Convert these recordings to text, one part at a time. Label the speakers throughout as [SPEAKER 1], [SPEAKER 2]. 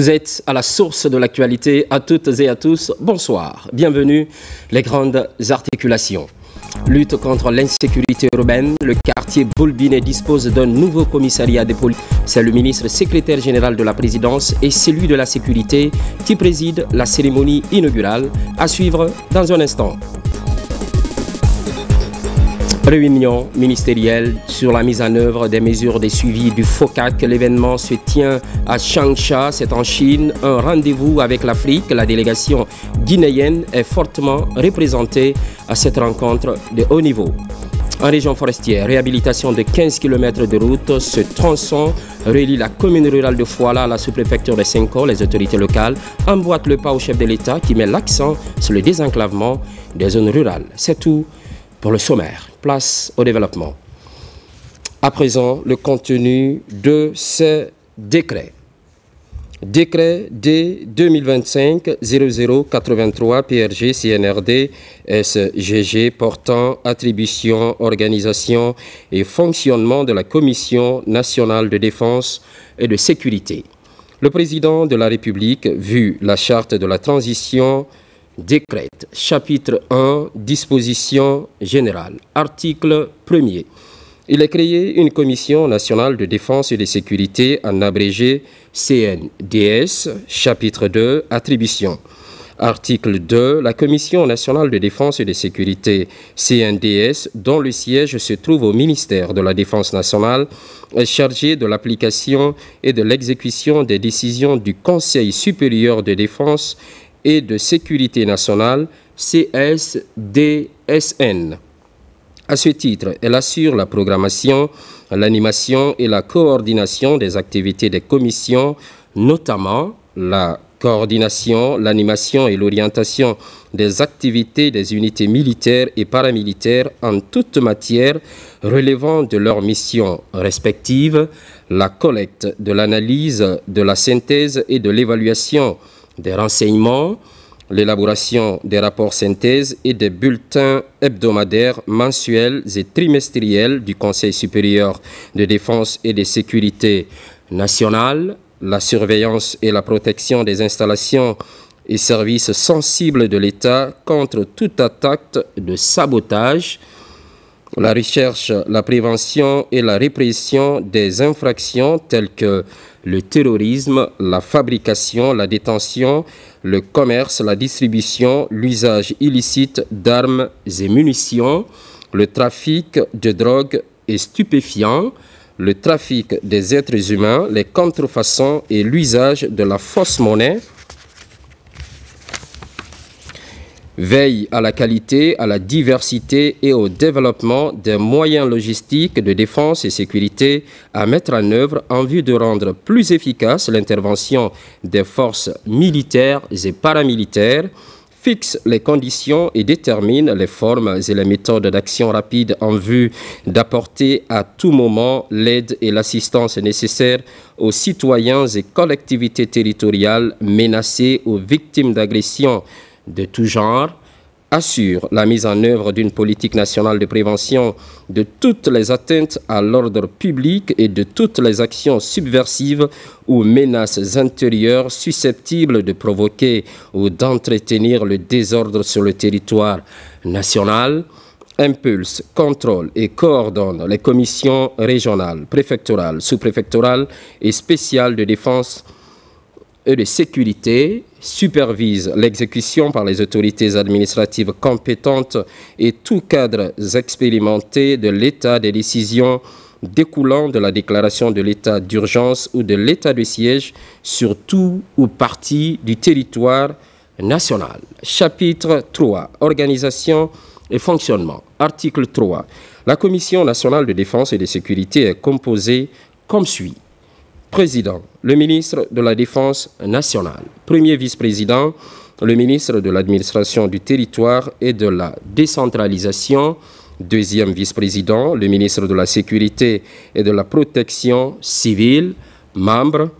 [SPEAKER 1] Vous êtes à la source de l'actualité, à toutes et à tous, bonsoir. Bienvenue, les grandes articulations. Lutte contre l'insécurité urbaine, le quartier Boulbinet dispose d'un nouveau commissariat de police. C'est le ministre secrétaire général de la présidence et celui de la sécurité qui préside la cérémonie inaugurale, à suivre dans un instant. Réunion ministérielle sur la mise en œuvre des mesures de suivi du FOCAC. L'événement se tient à Changsha, c'est en Chine. Un rendez-vous avec l'Afrique. La délégation guinéenne est fortement représentée à cette rencontre de haut niveau. En région forestière, réhabilitation de 15 km de route. Ce tronçon relie la commune rurale de Fouala à la sous-préfecture de Senko. Les autorités locales emboîtent le pas au chef de l'État qui met l'accent sur le désenclavement des zones rurales. C'est tout pour le sommaire. Place au développement. À présent, le contenu de ces décrets. Décret D 2025-0083 PRG CNRD SGG portant attribution, organisation et fonctionnement de la Commission nationale de défense et de sécurité. Le président de la République, vu la charte de la transition, décrète. Chapitre 1, disposition générale. Article 1er. Il est créé une commission nationale de défense et de sécurité, en abrégé CNDS. Chapitre 2, attribution. Article 2. La commission nationale de défense et de sécurité, CNDS, dont le siège se trouve au ministère de la Défense nationale, est chargée de l'application et de l'exécution des décisions du Conseil supérieur de défense et de sécurité nationale, CSDSN. À ce titre, elle assure la programmation, l'animation et la coordination des activités des commissions, notamment la coordination, l'animation et l'orientation des activités des unités militaires et paramilitaires en toute matière relevant de leurs missions respectives, la collecte, de l'analyse, de la synthèse et de l'évaluation des renseignements, l'élaboration des rapports synthèse et des bulletins hebdomadaires, mensuels et trimestriels du Conseil supérieur de défense et de sécurité nationale, la surveillance et la protection des installations et services sensibles de l'État contre tout acte de sabotage, la recherche, la prévention et la répression des infractions telles que le terrorisme, la fabrication, la détention, le commerce, la distribution, l'usage illicite d'armes et munitions, le trafic de drogue et stupéfiants, le trafic des êtres humains, les contrefaçons et l'usage de la fausse monnaie. Veille à la qualité, à la diversité et au développement des moyens logistiques de défense et sécurité à mettre en œuvre en vue de rendre plus efficace l'intervention des forces militaires et paramilitaires, fixe les conditions et détermine les formes et les méthodes d'action rapide en vue d'apporter à tout moment l'aide et l'assistance nécessaires aux citoyens et collectivités territoriales menacées, aux victimes d'agressions de tout genre, assure la mise en œuvre d'une politique nationale de prévention de toutes les atteintes à l'ordre public et de toutes les actions subversives ou menaces intérieures susceptibles de provoquer ou d'entretenir le désordre sur le territoire national, impulse, contrôle et coordonne les commissions régionales, préfectorales, sous-préfectorales et spéciales de défense et de sécurité, supervise l'exécution par les autorités administratives compétentes et tous cadres expérimentés de l'état des décisions découlant de la déclaration de l'état d'urgence ou de l'état de siège sur tout ou partie du territoire national. Chapitre 3. Organisation et fonctionnement. Article 3. La Commission nationale de défense et de sécurité est composée comme suit. Président, le ministre de la Défense nationale. Premier vice-président, le ministre de l'Administration du territoire et de la décentralisation. Deuxième vice-président, le ministre de la Sécurité et de la Protection civile. Membre,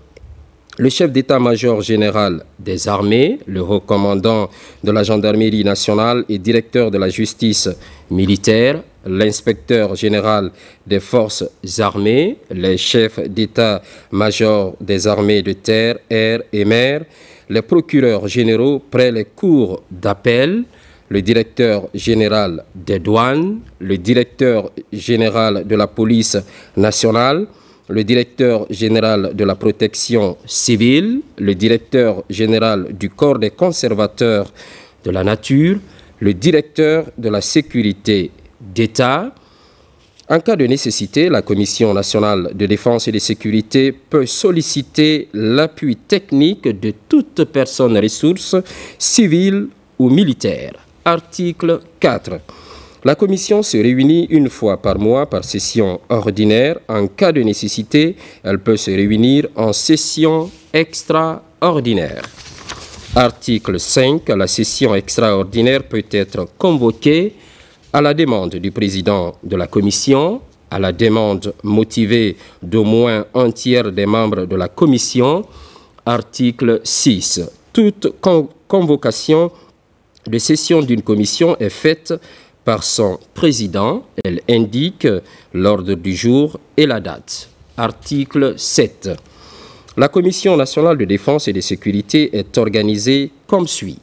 [SPEAKER 1] le chef d'état-major général des armées, le haut commandant de la gendarmerie nationale et directeur de la justice militaire. l'inspecteur général des forces armées, les chefs d'état-major des armées de terre, air et mer, les procureurs généraux près les cours d'appel, le directeur général des douanes, le directeur général de la police nationale, le directeur général de la protection civile, le directeur général du corps des conservateurs de la nature, le directeur de la sécurité d'État. En cas de nécessité, la Commission nationale de défense et de sécurité peut solliciter l'appui technique de toute personne ressource, civile ou militaire. Article 4. La Commission se réunit une fois par mois par session ordinaire. En cas de nécessité, elle peut se réunir en session extraordinaire. Article 5. La session extraordinaire peut être convoquée à la demande du président de la Commission, à la demande motivée d'au moins un tiers des membres de la Commission. Article 6. Toute convocation de session d'une commission est faite par son président. Elle indique l'ordre du jour et la date. Article 7. La Commission nationale de défense et de sécurité est organisée comme suit.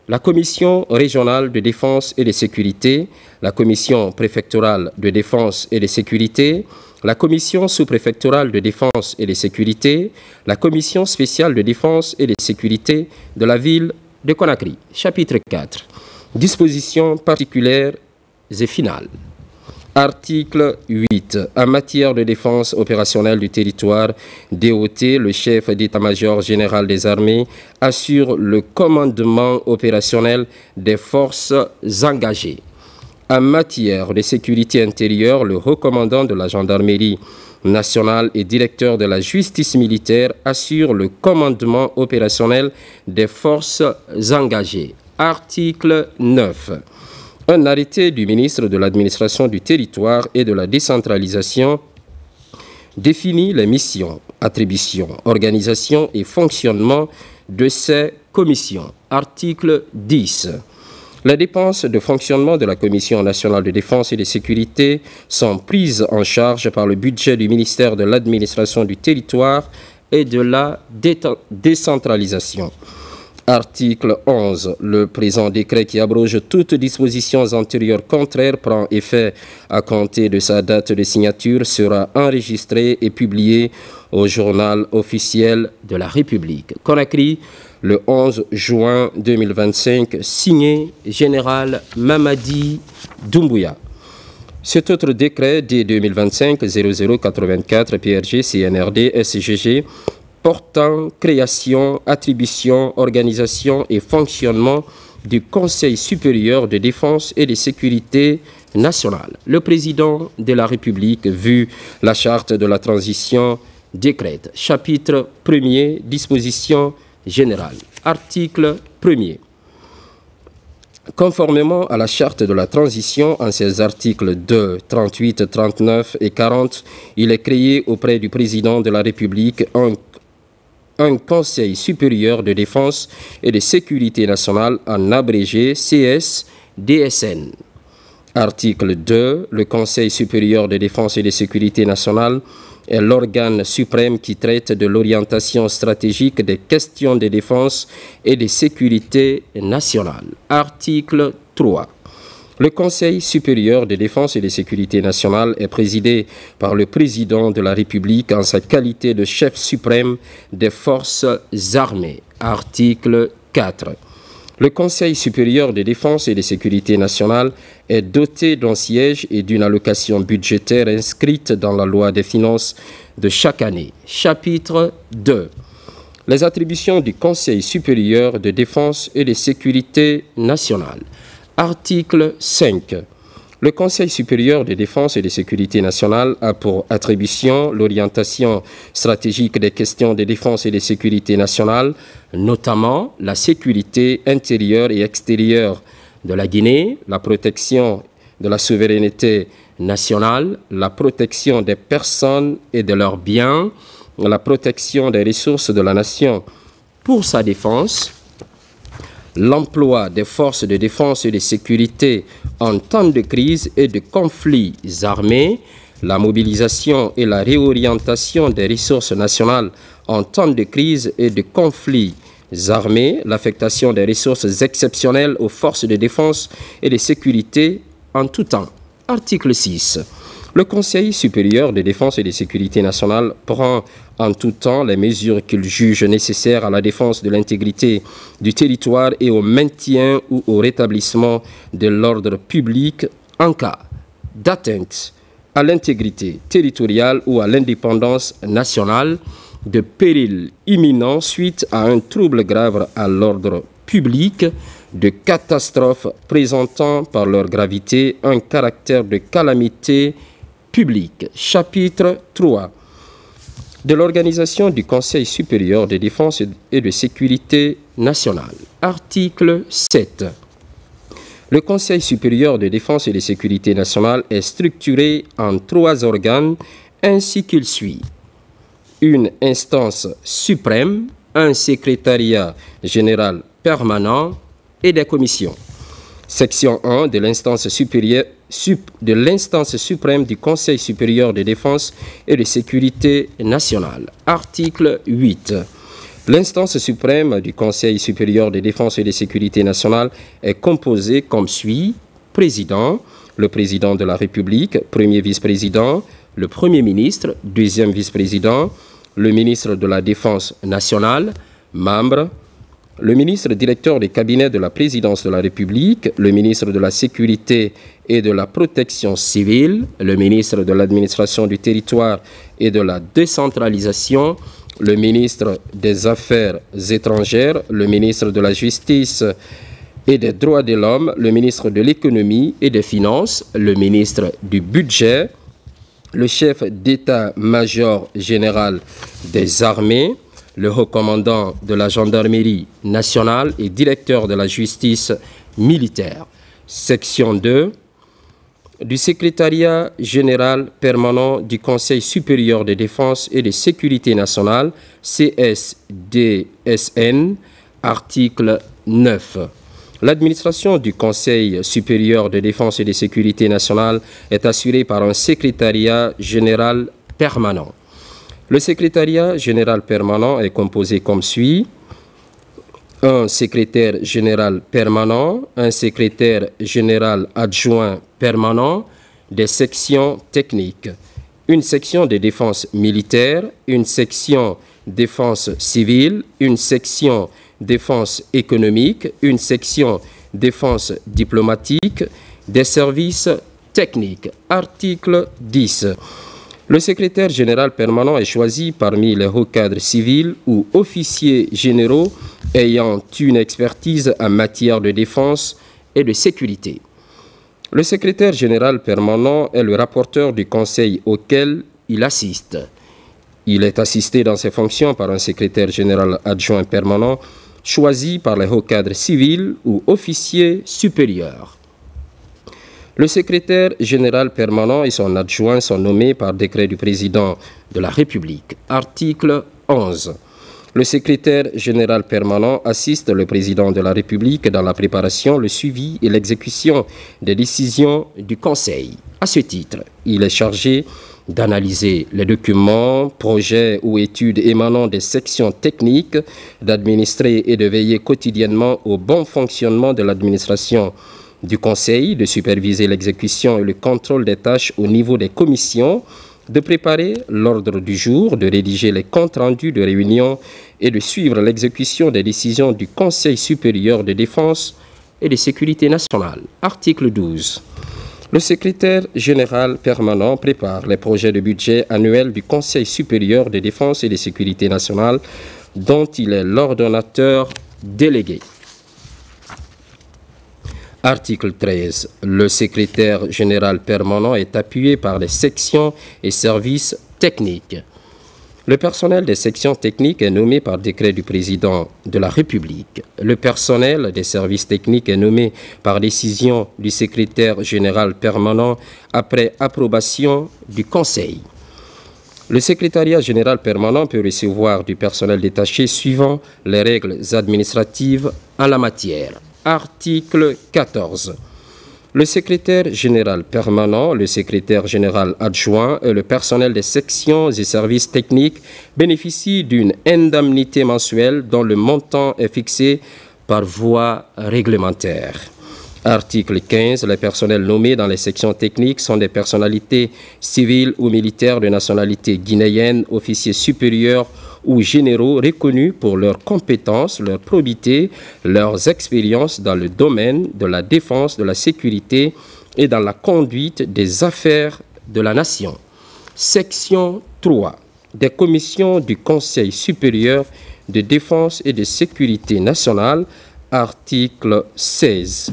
[SPEAKER 1] La Commission régionale de défense et de sécurité, la Commission préfectorale de défense et de sécurité, la Commission sous-préfectorale de défense et de sécurité, la Commission spéciale de défense et de sécurité de la ville de Conakry. Chapitre 4. Dispositions particulières et finales. Article 8. En matière de défense opérationnelle du territoire, DOT, le chef d'état-major général des armées, assure le commandement opérationnel des forces engagées. En matière de sécurité intérieure, le haut commandant de la gendarmerie nationale et directeur de la justice militaire assure le commandement opérationnel des forces engagées. Article 9. Un arrêté du ministre de l'Administration du territoire et de la décentralisation définit les missions, attributions, organisation et fonctionnement de ces commissions. Article 10. Les dépenses de fonctionnement de la Commission nationale de défense et de sécurité sont prises en charge par le budget du ministère de l'Administration du territoire et de la décentralisation. Article 11. Le présent décret qui abroge toutes dispositions antérieures contraires prend effet à compter de sa date de signature, sera enregistré et publié au journal officiel de la République. Conakry, le 11 juin 2025, signé Général Mamadi Doumbouya. Cet autre décret, D 2025-0084 PRG CNRD SGG, portant création, attribution, organisation et fonctionnement du Conseil supérieur de défense et de sécurité nationale. Le président de la République, vu la charte de la transition, décrète. Chapitre 1er, disposition générale. Article 1er. Conformément à la charte de la transition, en ses articles 2, 38, 39 et 40, il est créé auprès du président de la République un Conseil supérieur de défense et de sécurité nationale, en abrégé CS-DSN. Article 2. Le Conseil supérieur de défense et de sécurité nationale est l'organe suprême qui traite de l'orientation stratégique des questions de défense et de sécurité nationale. Article 3. Le Conseil supérieur de défense et de sécurité nationale est présidé par le président de la République en sa qualité de chef suprême des forces armées. Article 4. Le Conseil supérieur de défense et de sécurité nationale est doté d'un siège et d'une allocation budgétaire inscrite dans la loi des finances de chaque année. Chapitre 2. Les attributions du Conseil supérieur de défense et de sécurité nationale. Article 5. Le Conseil supérieur de défense et de sécurité nationale a pour attribution l'orientation stratégique des questions de défense et de sécurité nationale, notamment la sécurité intérieure et extérieure de la Guinée, la protection de la souveraineté nationale, la protection des personnes et de leurs biens, la protection des ressources de la nation pour sa défense, l'emploi des forces de défense et de sécurité en temps de crise et de conflits armés, la mobilisation et la réorientation des ressources nationales en temps de crise et de conflits armés, l'affectation des ressources exceptionnelles aux forces de défense et de sécurité en tout temps. Article 6. Le Conseil supérieur de défense et de sécurité nationale prend en tout temps les mesures qu'il juge nécessaires à la défense de l'intégrité du territoire et au maintien ou au rétablissement de l'ordre public en cas d'atteinte à l'intégrité territoriale ou à l'indépendance nationale, de péril imminent suite à un trouble grave à l'ordre public, de catastrophes présentant par leur gravité un caractère de calamité publique. Chapitre 3 de l'organisation du Conseil supérieur de défense et de sécurité nationale. Article 7. Le Conseil supérieur de défense et de sécurité nationale est structuré en 3 organes ainsi qu'il suit. Une instance suprême, un secrétariat général permanent et des commissions. Section 1 de l'instance suprême du Conseil supérieur de défense et de sécurité nationale. Article 8. L'instance suprême du Conseil supérieur de défense et de sécurité nationale est composée comme suit. Président, le président de la République, premier vice-président, le premier ministre, deuxième vice-président, le ministre de la Défense nationale, membres, le ministre directeur des cabinets de la présidence de la République, le ministre de la Sécurité et de la Protection civile, le ministre de l'Administration du territoire et de la décentralisation, le ministre des Affaires étrangères, le ministre de la Justice et des droits de l'homme, le ministre de l'Économie et des Finances, le ministre du Budget, le chef d'état-major général des armées, le haut commandant de la gendarmerie nationale et directeur de la justice militaire. Section 2 du secrétariat général permanent du Conseil supérieur de défense et de sécurité nationale, CSDSN, article 9. L'administration du Conseil supérieur de défense et de sécurité nationale est assurée par un secrétariat général permanent. Le secrétariat général permanent est composé comme suit. Un secrétaire général permanent, un secrétaire général adjoint permanent, des sections techniques, une section de défense militaire, une section défense civile, une section défense économique, une section défense diplomatique, des services techniques. Article 10. Le secrétaire général permanent est choisi parmi les hauts cadres civils ou officiers généraux ayant une expertise en matière de défense et de sécurité. Le secrétaire général permanent est le rapporteur du Conseil auquel il assiste. Il est assisté dans ses fonctions par un secrétaire général adjoint permanent choisi par les hauts cadres civils ou officiers supérieurs. Le secrétaire général permanent et son adjoint sont nommés par décret du président de la République. Article 11. Le secrétaire général permanent assiste le président de la République dans la préparation, le suivi et l'exécution des décisions du Conseil. À ce titre, il est chargé d'analyser les documents, projets ou études émanant des sections techniques, d'administrer et de veiller quotidiennement au bon fonctionnement de l'administration du Conseil, de superviser l'exécution et le contrôle des tâches au niveau des commissions, de préparer l'ordre du jour, de rédiger les comptes rendus de réunion et de suivre l'exécution des décisions du Conseil supérieur de défense et de sécurité nationale. Article 12. Le secrétaire général permanent prépare les projets de budget annuel du Conseil supérieur de défense et de sécurité nationale dont il est l'ordonnateur délégué. Article 13. Le secrétaire général permanent est appuyé par les sections et services techniques. Le personnel des sections techniques est nommé par décret du président de la République. Le personnel des services techniques est nommé par décision du secrétaire général permanent après approbation du Conseil. Le secrétariat général permanent peut recevoir du personnel détaché suivant les règles administratives en la matière. Article 14. Le secrétaire général permanent, le secrétaire général adjoint et le personnel des sections et services techniques bénéficient d'une indemnité mensuelle dont le montant est fixé par voie réglementaire. Article 15. Les personnels nommés dans les sections techniques sont des personnalités civiles ou militaires de nationalité guinéenne, officiers supérieurs ou généraux reconnus pour leurs compétences, leur probité, leurs expériences dans le domaine de la défense, de la sécurité et dans la conduite des affaires de la nation. Section 3. Des commissions du Conseil supérieur de défense et de sécurité nationale. Article 16.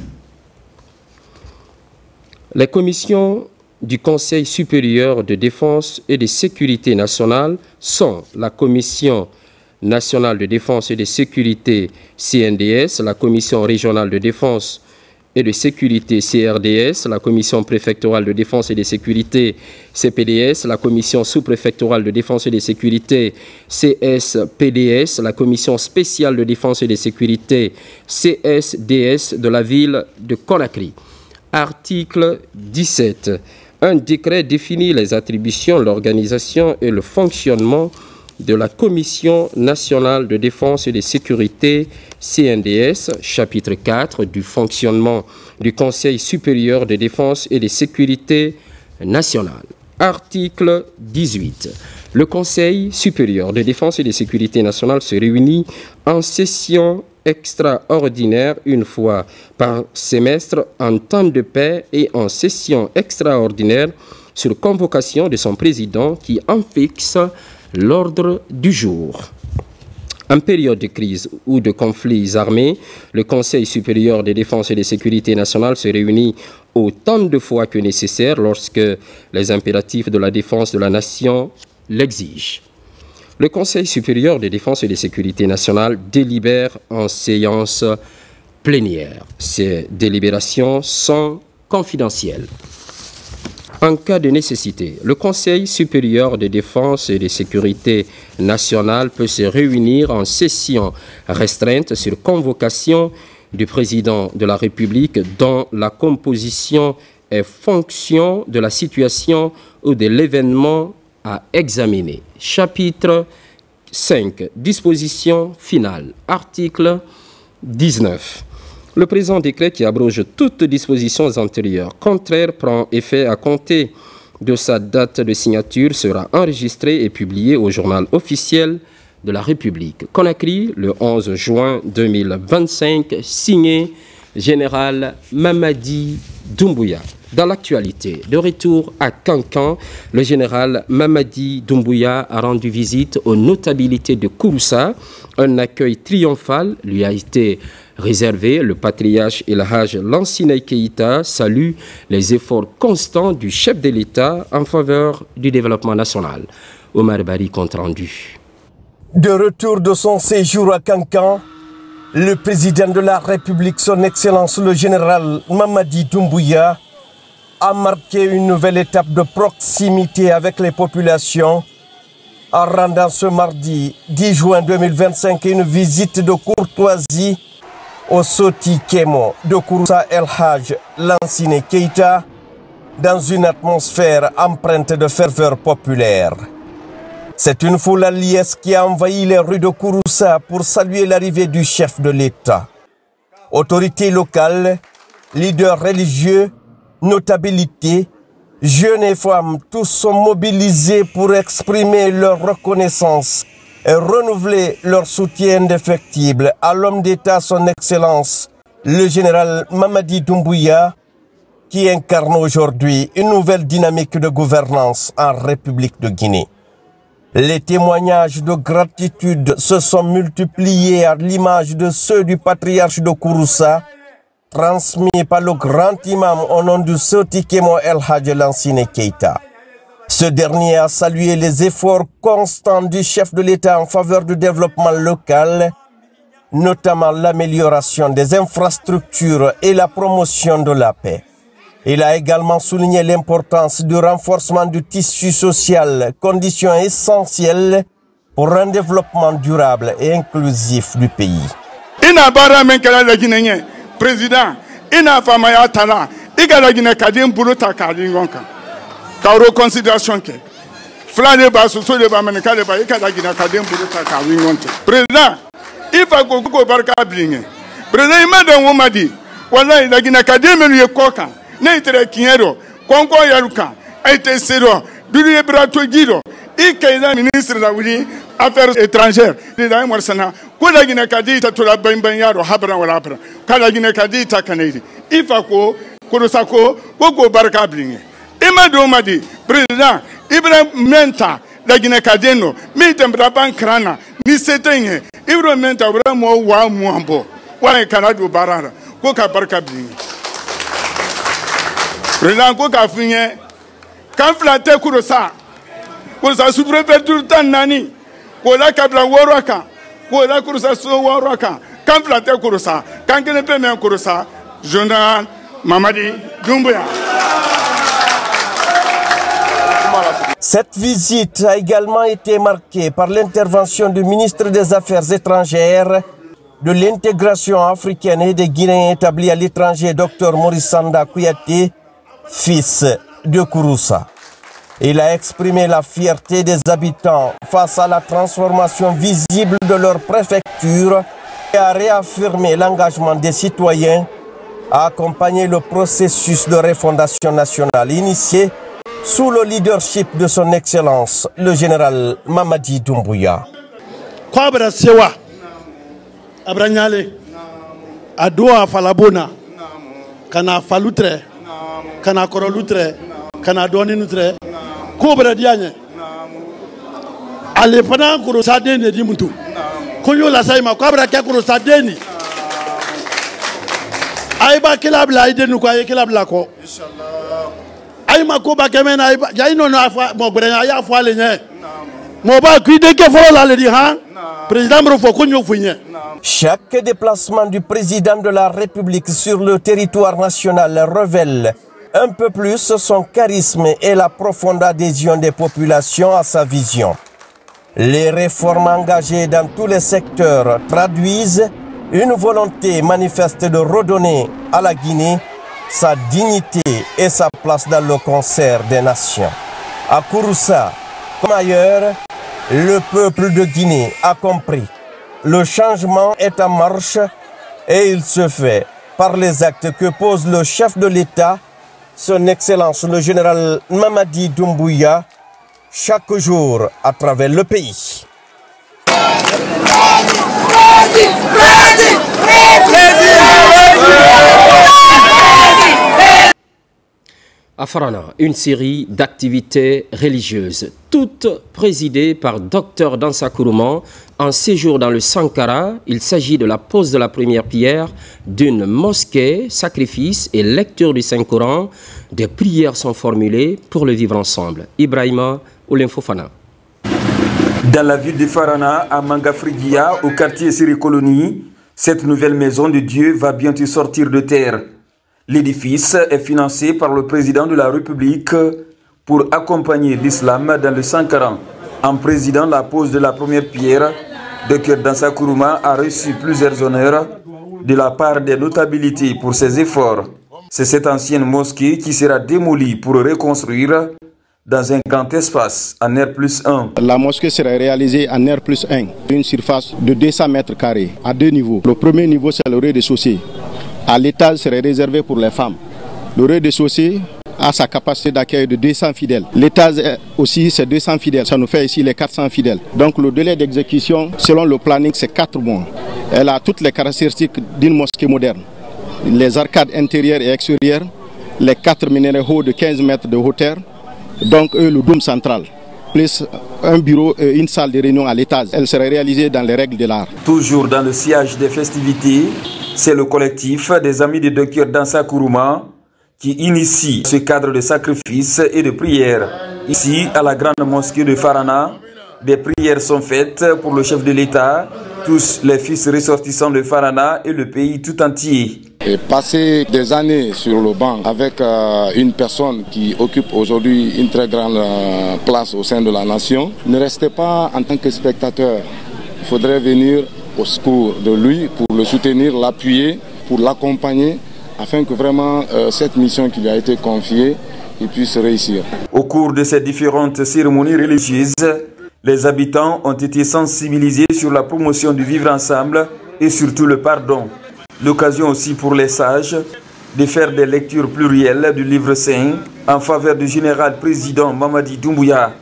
[SPEAKER 1] Les commissions du Conseil supérieur de défense et de sécurité nationale sont la Commission nationale de défense et de sécurité CNDS, la Commission régionale de défense et de sécurité CRDS, la Commission préfectorale de défense et de sécurité CPDS, la Commission sous-préfectorale de défense et de sécurité CSPDS, la Commission spéciale de défense et de sécurité CSDS de la ville de Conakry. Article 17. Un décret définit les attributions, l'organisation et le fonctionnement de la Commission nationale de défense et de sécurité CNDS, chapitre 4 du fonctionnement du Conseil supérieur de défense et de sécurité nationale. Article 18. Le Conseil supérieur de défense et de sécurité nationale se réunit en session extraordinaire une fois par semestre en temps de paix et en session extraordinaire sur convocation de son président qui en fixe l'ordre du jour. En période de crise ou de conflits armés, le Conseil supérieur de défense et de sécurité nationale se réunit autant de fois que nécessaire lorsque les impératifs de la défense de la nation l'exigent. Le Conseil supérieur de défense et de sécurité nationale délibère en séance plénière. Ces délibérations sont confidentielles. En cas de nécessité, le Conseil supérieur de défense et de sécurité nationale peut se réunir en session restreinte sur convocation du président de la République dont la composition est fonction de la situation ou de l'événement à examiner. Chapitre 5. Disposition finale. Article 19. Le présent décret qui abroge toutes dispositions antérieures contraires prend effet à compter de sa date de signature, sera enregistré et publié au journal officiel de la République. Conakry, le 11 juin 2025, signé Général Mamadi Doumbouya. Dans l'actualité, de retour à Kankan, le général Mamadi Doumbouya a rendu visite aux notabilités de Kouroussa. Un accueil triomphal lui a été réservé. Le patriarche El Hadj Lansina Keïta salue les efforts constants du chef de l'État en faveur du développement national. Omar Bari, compte rendu.
[SPEAKER 2] De retour de son séjour à Kankan, le président de la République, son Excellence le général Mamadi Doumbouya, a marqué une nouvelle étape de proximité avec les populations en rendant ce mardi 10 juin 2025 une visite de courtoisie au Soti Kémo de Kouroussa El Hadj Lansina Keïta dans une atmosphère empreinte de ferveur populaire. C'est une foule à liesse qui a envahi les rues de Kouroussa pour saluer l'arrivée du chef de l'État. Autorités locales, leaders religieux, notabilités, jeunes et femmes, tous sont mobilisés pour exprimer leur reconnaissance et renouveler leur soutien indéfectible à l'homme d'État, son Excellence, le général Mamadi Doumbouya, qui incarne aujourd'hui une nouvelle dynamique de gouvernance en République de Guinée. Les témoignages de gratitude se sont multipliés à l'image de ceux du patriarche de Kouroussa, transmis par le grand imam au nom du Soti Kémo El Hadj Lansina Keïta. Ce dernier a salué les efforts constants du chef de l'État en faveur du développement local, notamment l'amélioration des infrastructures et la promotion de la paix. Il a également souligné l'importance du renforcement du tissu social, condition essentielle pour un développement durable et inclusif du pays.
[SPEAKER 3] Ina bara men kala la Guinée président ina fama ya tala igala Guinée kadim buluta kalingonka ka reconsidération ke flane ba so de ba men kala ba igala Guinée kadim buluta kalingonka président ifa go barka blinge président imada womadi wallahi la Guinée kadim le koka ne itere kiero konko yaruka aite sero duri brato giro ikaina ministre la wuli affaires étrangères de Morsana kula Guinée kadita to la bamban yaro habra wala habra kala Guinée kadita kanedi ifa ko kurusako go barka blinge imado madi président Ibrahim Menta la Guinée kadeno mi tembra bankrana ni setenye Ibrahim Menta vraiment wa muambo wa kanadu barara ko ka barka blinge président ko ka finye kan flate kurusa sous-préfecture tanani kola kabla woraka kola kurusa so woraka kan flate kurusa kan kene peme kurusa Général Mamadi Doumbouya.
[SPEAKER 2] Cette visite a également été marquée par l'intervention du ministre des Affaires étrangères, de l'intégration africaine et des Guinéens établis à l'étranger, Dr Maurice Sanda Kouyaté, fils de Kouroussa. Il a exprimé la fierté des habitants face à la transformation visible de leur préfecture et a réaffirmé l'engagement des citoyens à accompagner le processus de refondation nationale initié sous le leadership de son Excellence, le général Mamadi Doumbouya.
[SPEAKER 4] Kwabra sewa abranyale adoa falabona kana falutre kana korolutre kana doni nutre kobra dianye ale pana kuro sadeni di muntu konyo la sayma kwabra ke kuro sadeni ay ba kilabla idenu ko ay kilabla ko inshallah ay makoba kemena ay ya ino na afa mo brenya ya afa le nye mo ba ku de ke fo la le di ha président mrofo konyo funye.
[SPEAKER 2] Chaque déplacement du président de la République sur le territoire national révèle un peu plus son charisme et la profonde adhésion des populations à sa vision. Les réformes engagées dans tous les secteurs traduisent une volonté manifeste de redonner à la Guinée sa dignité et sa place dans le concert des nations. À Kouroussa, comme ailleurs, le peuple de Guinée a compris. Le changement est en marche et il se fait par les actes que pose le chef de l'État, son Excellence le général Mamadi Doumbouya, chaque jour à travers le pays.
[SPEAKER 1] À Farana, une série d'activités religieuses, toutes présidées par Dr Dansa Kourouman. En séjour dans le Sankara, il s'agit de la pose de la première pierre d'une mosquée, sacrifice et lecture du Saint-Coran. Des prières sont formulées pour le vivre ensemble. Ibrahima Oulenfofana.
[SPEAKER 5] Dans la ville de Farana, à Mangafrigia, au quartier Siri-Colonie, cette nouvelle maison de Dieu va bientôt sortir de terre. L'édifice est financé par le président de la République pour accompagner l'islam dans le Sankara. En présidant la pose de la première pierre, Dr Dansa Kourouman a reçu plusieurs honneurs de la part des notabilités pour ses efforts. C'est cette ancienne mosquée qui sera démolie pour reconstruire dans un grand espace en R+1.
[SPEAKER 6] La mosquée sera réalisée en R+1, une surface de 200 mètres carrés à deux niveaux. Le premier niveau, c'est le rez-de-chaussée. À l'étage serait réservé pour les femmes. Le rez-de-chaussée a sa capacité d'accueil de 200 fidèles. L'étage aussi, c'est 200 fidèles. Ça nous fait ici les 400 fidèles. Donc le délai d'exécution, selon le planning, c'est 4 mois. Elle a toutes les caractéristiques d'une mosquée moderne. Les arcades intérieures et extérieures, les 4 minarets hauts de 15 mètres de hauteur, donc le dôme central, plus un bureau et une salle de réunion à l'étage. Elle serait réalisée dans les règles de l'art.
[SPEAKER 5] Toujours dans le sillage des festivités, c'est le collectif des amis de Dr Dansa Kourouman qui initie ce cadre de sacrifice et de prière. Ici, à la grande mosquée de Farana, des prières sont faites pour le chef de l'État, tous les fils ressortissants de Farana et le pays tout entier.
[SPEAKER 6] Et passer des années sur le banc avec une personne qui occupe aujourd'hui une très grande place au sein de la nation, ne restez pas en tant que spectateur. Il faudrait venir au secours de lui pour le soutenir, l'appuyer, pour l'accompagner, afin que vraiment cette mission qui lui a été confiée, il puisse réussir.
[SPEAKER 5] Au cours de ces différentes cérémonies religieuses, les habitants ont été sensibilisés sur la promotion du vivre ensemble et surtout le pardon. L'occasion aussi pour les sages de faire des lectures plurielles du livre saint en faveur du général président Mamadi Doumbouya.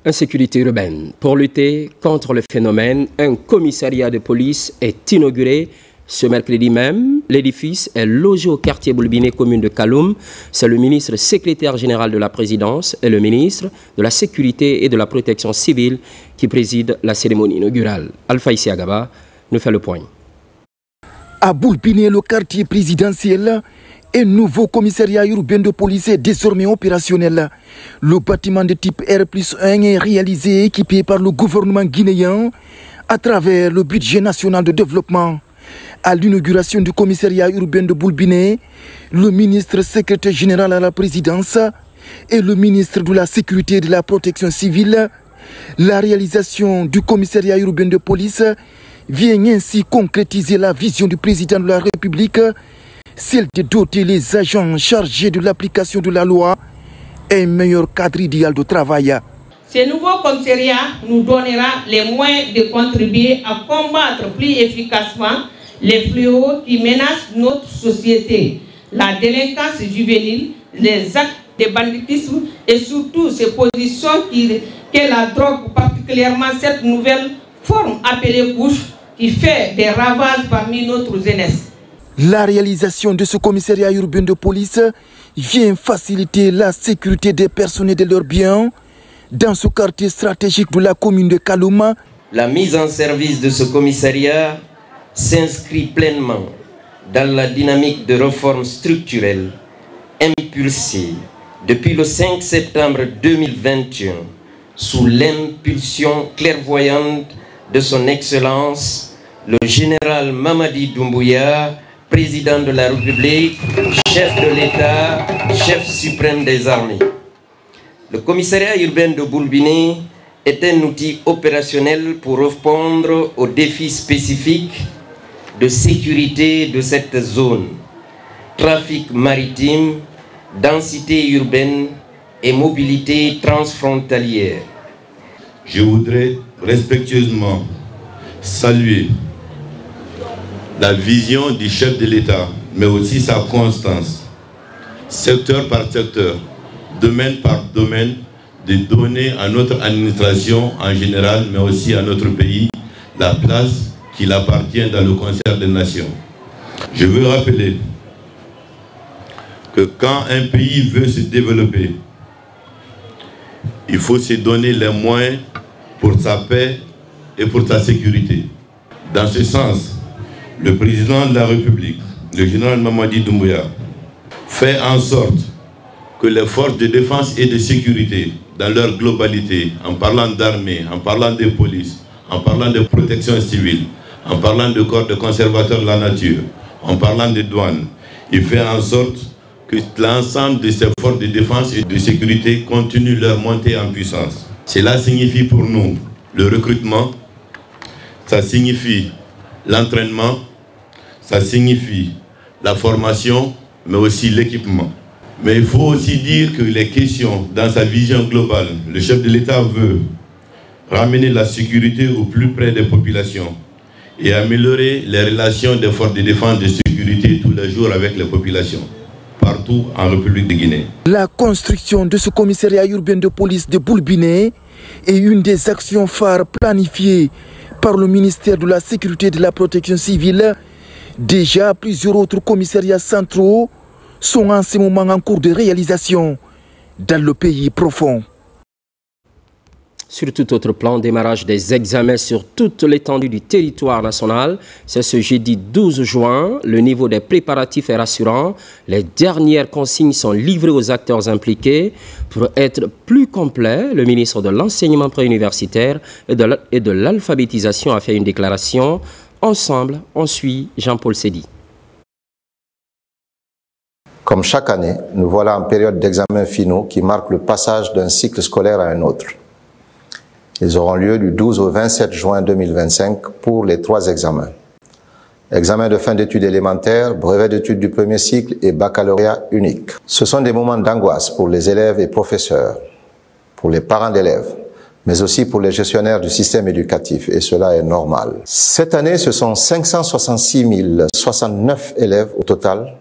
[SPEAKER 1] Insécurité urbaine. Pour lutter contre le phénomène, un commissariat de police est inauguré ce mercredi même. L'édifice est logé au quartier Boulbiné, commune de Kaloum. C'est le ministre secrétaire général de la présidence et le ministre de la sécurité et de la protection civile qui préside la cérémonie inaugurale. Alpha Isiagaba nous fait le point.
[SPEAKER 7] À Boulbiné, le quartier présidentiel, un nouveau commissariat urbain de police est désormais opérationnel. Le bâtiment de type R+1 est réalisé et équipé par le gouvernement guinéen à travers le budget national de développement. À l'inauguration du commissariat urbain de Boulbiné, le ministre secrétaire général à la présidence et le ministre de la sécurité et de la protection civile, la réalisation du commissariat urbain de police vient ainsi concrétiser la vision du président de la République, celle de doter les agents chargés de l'application de la loi un meilleur cadre idéal de travail.
[SPEAKER 8] Ce nouveau commissariat nous donnera les moyens de contribuer à combattre plus efficacement les fléaux qui menacent notre société, la délinquance juvénile, les actes de banditisme et surtout ces positions que la drogue, particulièrement cette nouvelle forme appelée couche, qui fait des ravages parmi notre jeunesse.
[SPEAKER 7] La réalisation de ce commissariat urbain de police vient faciliter la sécurité des personnes et de leurs biens dans ce quartier stratégique de la commune de Kaloum.
[SPEAKER 9] La mise en service de ce commissariat s'inscrit pleinement dans la dynamique de réforme structurelle impulsée depuis le 5 septembre 2021 sous l'impulsion clairvoyante de son Excellence, le général Mamadi Doumbouya, président de la République, chef de l'État, chef suprême des armées. Le commissariat urbain de Boulbiné est un outil opérationnel pour répondre aux défis spécifiques de sécurité de cette zone. Trafic maritime, densité urbaine et mobilité transfrontalière.
[SPEAKER 10] Je voudrais respectueusement saluer la vision du chef de l'État, mais aussi sa constance, secteur par secteur, domaine par domaine, de donner à notre administration en général, mais aussi à notre pays, la place qu'il appartient dans le concert des nations. Je veux rappeler que quand un pays veut se développer, il faut se donner les moyens pour sa paix et pour sa sécurité. Dans ce sens, le président de la République, le général Mamadi Doumbouya, fait en sorte que les forces de défense et de sécurité, dans leur globalité, en parlant d'armée, en parlant de police, en parlant de protection civile, en parlant de corps de conservateurs de la nature, en parlant de douane, il fait en sorte que l'ensemble de ces forces de défense et de sécurité continuent leur montée en puissance. Cela signifie pour nous le recrutement, ça signifie l'entraînement, ça signifie la formation, mais aussi l'équipement. Mais il faut aussi dire que les questions, dans sa vision globale, le chef de l'État veut ramener la sécurité au plus près des populations et améliorer les relations des forces de défense et de sécurité tous les jours avec les populations, partout en République de Guinée.
[SPEAKER 7] La construction de ce commissariat urbain de police de Boulbiné est une des actions phares planifiées par le ministère de la Sécurité et de la Protection civile. Déjà, plusieurs autres commissariats centraux sont en ce moment en cours de réalisation dans le pays profond.
[SPEAKER 1] Sur tout autre plan, démarrage des examens sur toute l'étendue du territoire national. C'est ce jeudi 12 juin. Le niveau des préparatifs est rassurant. Les dernières consignes sont livrées aux acteurs impliqués. Pour être plus complet, le ministre de l'Enseignement préuniversitaire et de l'Alphabétisation a fait une déclaration Ensemble, on suit Jean-Paul Sédi.
[SPEAKER 11] Comme chaque année, nous voilà en période d'examens finaux qui marque le passage d'un cycle scolaire à un autre. Ils auront lieu du 12 au 27 juin 2025 pour les 3 examens. Examen de fin d'études élémentaires, brevet d'études du premier cycle et baccalauréat unique. Ce sont des moments d'angoisse pour les élèves et professeurs, pour les parents d'élèves, mais aussi pour les gestionnaires du système éducatif, et cela est normal. Cette année, ce sont 566 069 élèves au total,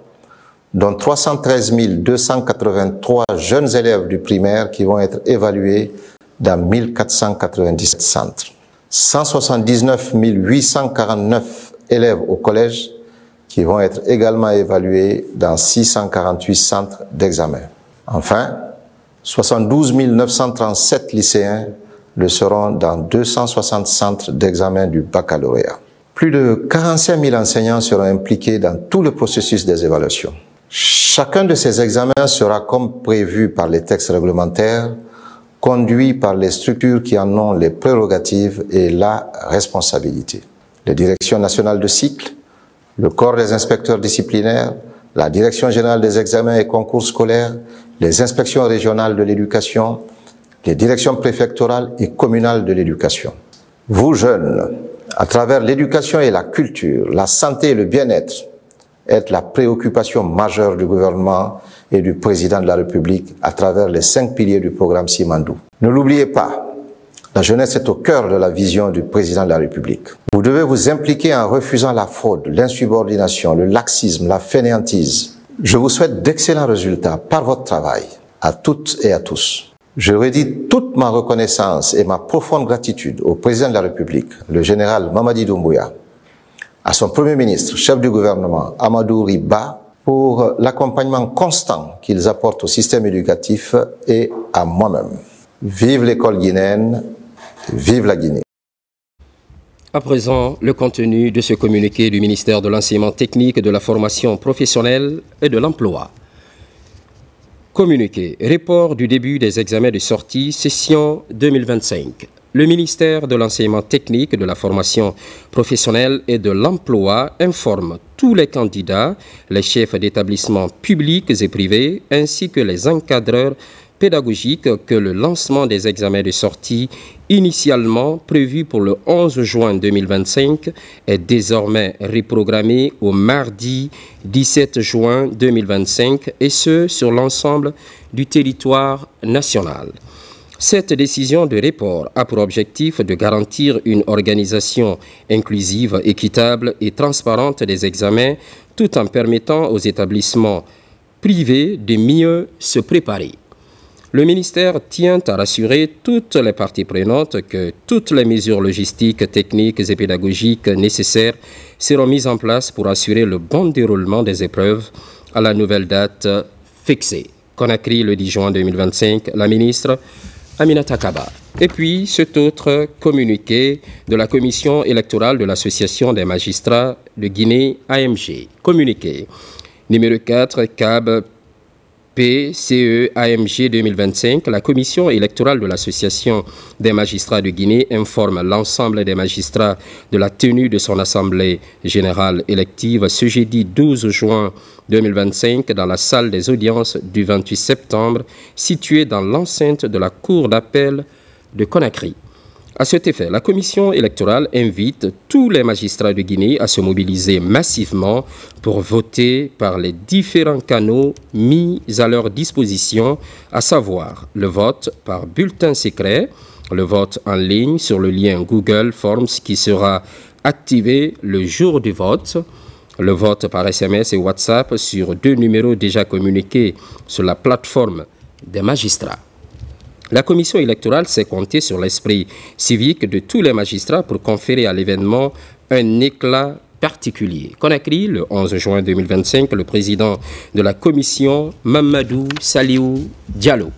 [SPEAKER 11] dont 313 283 jeunes élèves du primaire qui vont être évalués dans 1497 centres. 179 849 élèves au collège qui vont être également évalués dans 648 centres d'examen. Enfin, 72 937 lycéens le seront dans 260 centres d'examen du baccalauréat. Plus de 45 000 enseignants seront impliqués dans tout le processus des évaluations. Chacun de ces examens sera, comme prévu par les textes réglementaires, conduit par les structures qui en ont les prérogatives et la responsabilité. Les directions nationales de cycle, le corps des inspecteurs disciplinaires, la direction générale des examens et concours scolaires, les inspections régionales de l'éducation, les directions préfectorales et communales de l'éducation. Vous jeunes, à travers l'éducation et la culture, la santé et le bien-être, êtes la préoccupation majeure du gouvernement et du président de la République à travers les 5 piliers du programme Simandou. Ne l'oubliez pas, la jeunesse est au cœur de la vision du président de la République. Vous devez vous impliquer en refusant la fraude, l'insubordination, le laxisme, la fainéantise. Je vous souhaite d'excellents résultats par votre travail, à toutes et à tous. Je redis toute ma reconnaissance et ma profonde gratitude au président de la République, le général Mamadi Doumbouya, à son premier ministre, chef du gouvernement, Amadou Riba, pour l'accompagnement constant qu'ils apportent au système éducatif et à moi-même. Vive l'école guinéenne, vive la Guinée.
[SPEAKER 1] À présent, le contenu de ce communiqué du ministère de l'Enseignement technique, de la formation professionnelle et de l'emploi. Communiqué, report du début des examens de sortie, session 2025. Le ministère de l'Enseignement technique, de la formation professionnelle et de l'emploi informe tous les candidats, les chefs d'établissements publics et privés, ainsi que les encadreurs pédagogiques que le lancement des examens de sortie initialement prévu pour le 11 juin 2025 est désormais reprogrammé au mardi 17 juin 2025 et ce sur l'ensemble du territoire national. Cette décision de report a pour objectif de garantir une organisation inclusive, équitable et transparente des examens tout en permettant aux établissements privés de mieux se préparer. Le ministère tient à rassurer toutes les parties prenantes que toutes les mesures logistiques, techniques et pédagogiques nécessaires seront mises en place pour assurer le bon déroulement des épreuves à la nouvelle date fixée. Conakry, le 10 juin 2025, la ministre Aminata Kaba. Et puis, cet autre communiqué de la Commission électorale de l'Association des magistrats de Guinée, AMG. Communiqué numéro 4, CAB PCE AMG 2025, la Commission électorale de l'Association des magistrats de Guinée informe l'ensemble des magistrats de la tenue de son Assemblée générale élective ce jeudi 12 juin 2025 dans la salle des audiences du 28 septembre située dans l'enceinte de la Cour d'appel de Conakry. À cet effet, la Commission électorale invite tous les magistrats de Guinée à se mobiliser massivement pour voter par les différents canaux mis à leur disposition, à savoir le vote par bulletin secret, le vote en ligne sur le lien Google Forms qui sera activé le jour du vote, le vote par SMS et WhatsApp sur 2 numéros déjà communiqués sur la plateforme des magistrats. La commission électorale s'est comptée sur l'esprit civique de tous les magistrats pour conférer à l'événement un éclat particulier. Conakry, le 11 juin 2025, le président de la commission, Mamadou Saliou Diallo.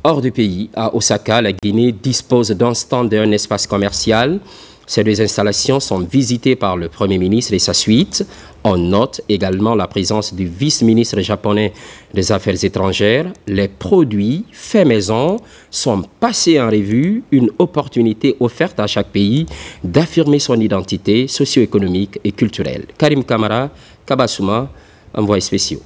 [SPEAKER 1] Hors du pays, à Osaka, la Guinée dispose d'un stand et un espace commercial Ces deux installations sont visitées par le Premier ministre et sa suite. On note également la présence du vice-ministre japonais des Affaires étrangères. Les produits faits maison sont passés en revue, une opportunité offerte à chaque pays d'affirmer son identité socio-économique et culturelle. Karim Kamara, Kabasouma, envoyé spécial.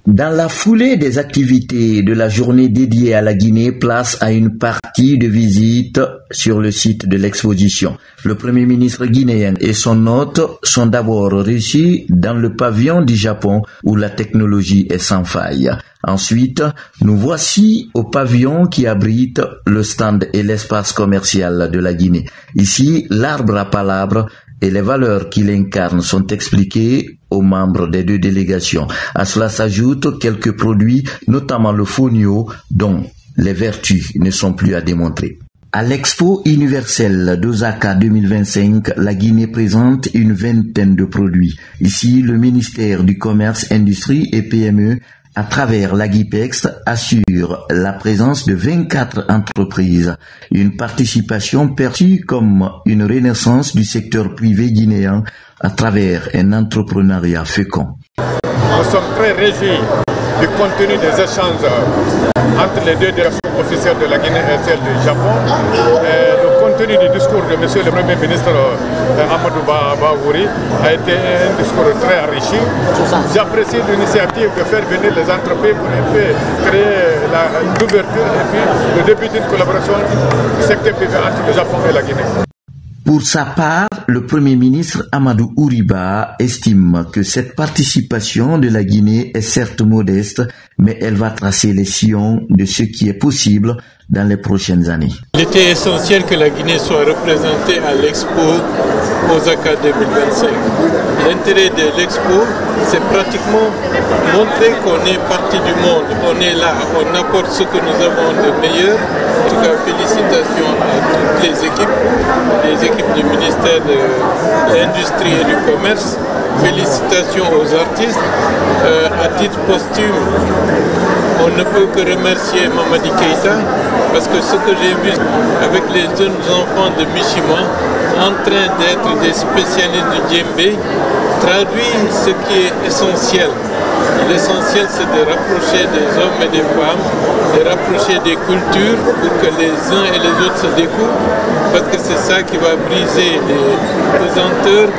[SPEAKER 12] Dans la foulée des activités de la journée dédiée à la Guinée, place à une partie de visite sur le site de l'exposition. Le Premier ministre guinéen et son hôte sont d'abord reçus dans le pavillon du Japon où la technologie est sans faille. Ensuite, nous voici au pavillon qui abrite le stand et l'espace commercial de la Guinée. Ici, l'arbre à palabres et les valeurs qu'il incarne sont expliquées aux membres des deux délégations. À cela s'ajoutent quelques produits, notamment le fonio, dont les vertus ne sont plus à démontrer. À l'Expo universelle d'Osaka 2025, la Guinée présente une vingtaine de produits. Ici, le ministère du Commerce, Industrie et PME, à travers l'Agipex, assure la présence de 24 entreprises, une participation perçue comme une renaissance du secteur privé guinéen à travers un entrepreneuriat fécond.
[SPEAKER 13] Nous sommes très réjouis du contenu des échanges entre les deux directions officielles de la Guinée et celle du Japon. Le contenu du discours de M. le Premier ministre Amadou Bawouri a été un discours très enrichi. J'apprécie l'initiative de faire venir les entreprises pour un peu créer l'ouverture et puis le début d'une collaboration du secteur privé entre le Japon et la Guinée.
[SPEAKER 12] Pour sa part, le Premier ministre Amadou Ouriba estime que cette participation de la Guinée est certes modeste, mais elle va tracer les sillons de ce qui est possible dans les prochaines années.
[SPEAKER 14] Il était essentiel que la Guinée soit représentée à l'Expo Osaka 2025. L'intérêt de l'Expo, c'est pratiquement montrer qu'on est partie du monde, on est là, on apporte ce que nous avons de meilleur. En tout cas, félicitations à toutes les équipes du ministère de l'Industrie et du Commerce. Félicitations aux artistes. À titre posthume, on ne peut que remercier Mamadi Keïta parce que ce que j'ai vu avec les jeunes enfants de Mishima en train d'être des spécialistes du djembé traduit ce qui est essentiel. L'essentiel, c'est de rapprocher des hommes et des femmes, de rapprocher des cultures pour que les uns et les autres se découvrent, parce que c'est ça qui va briser les pesanteurs,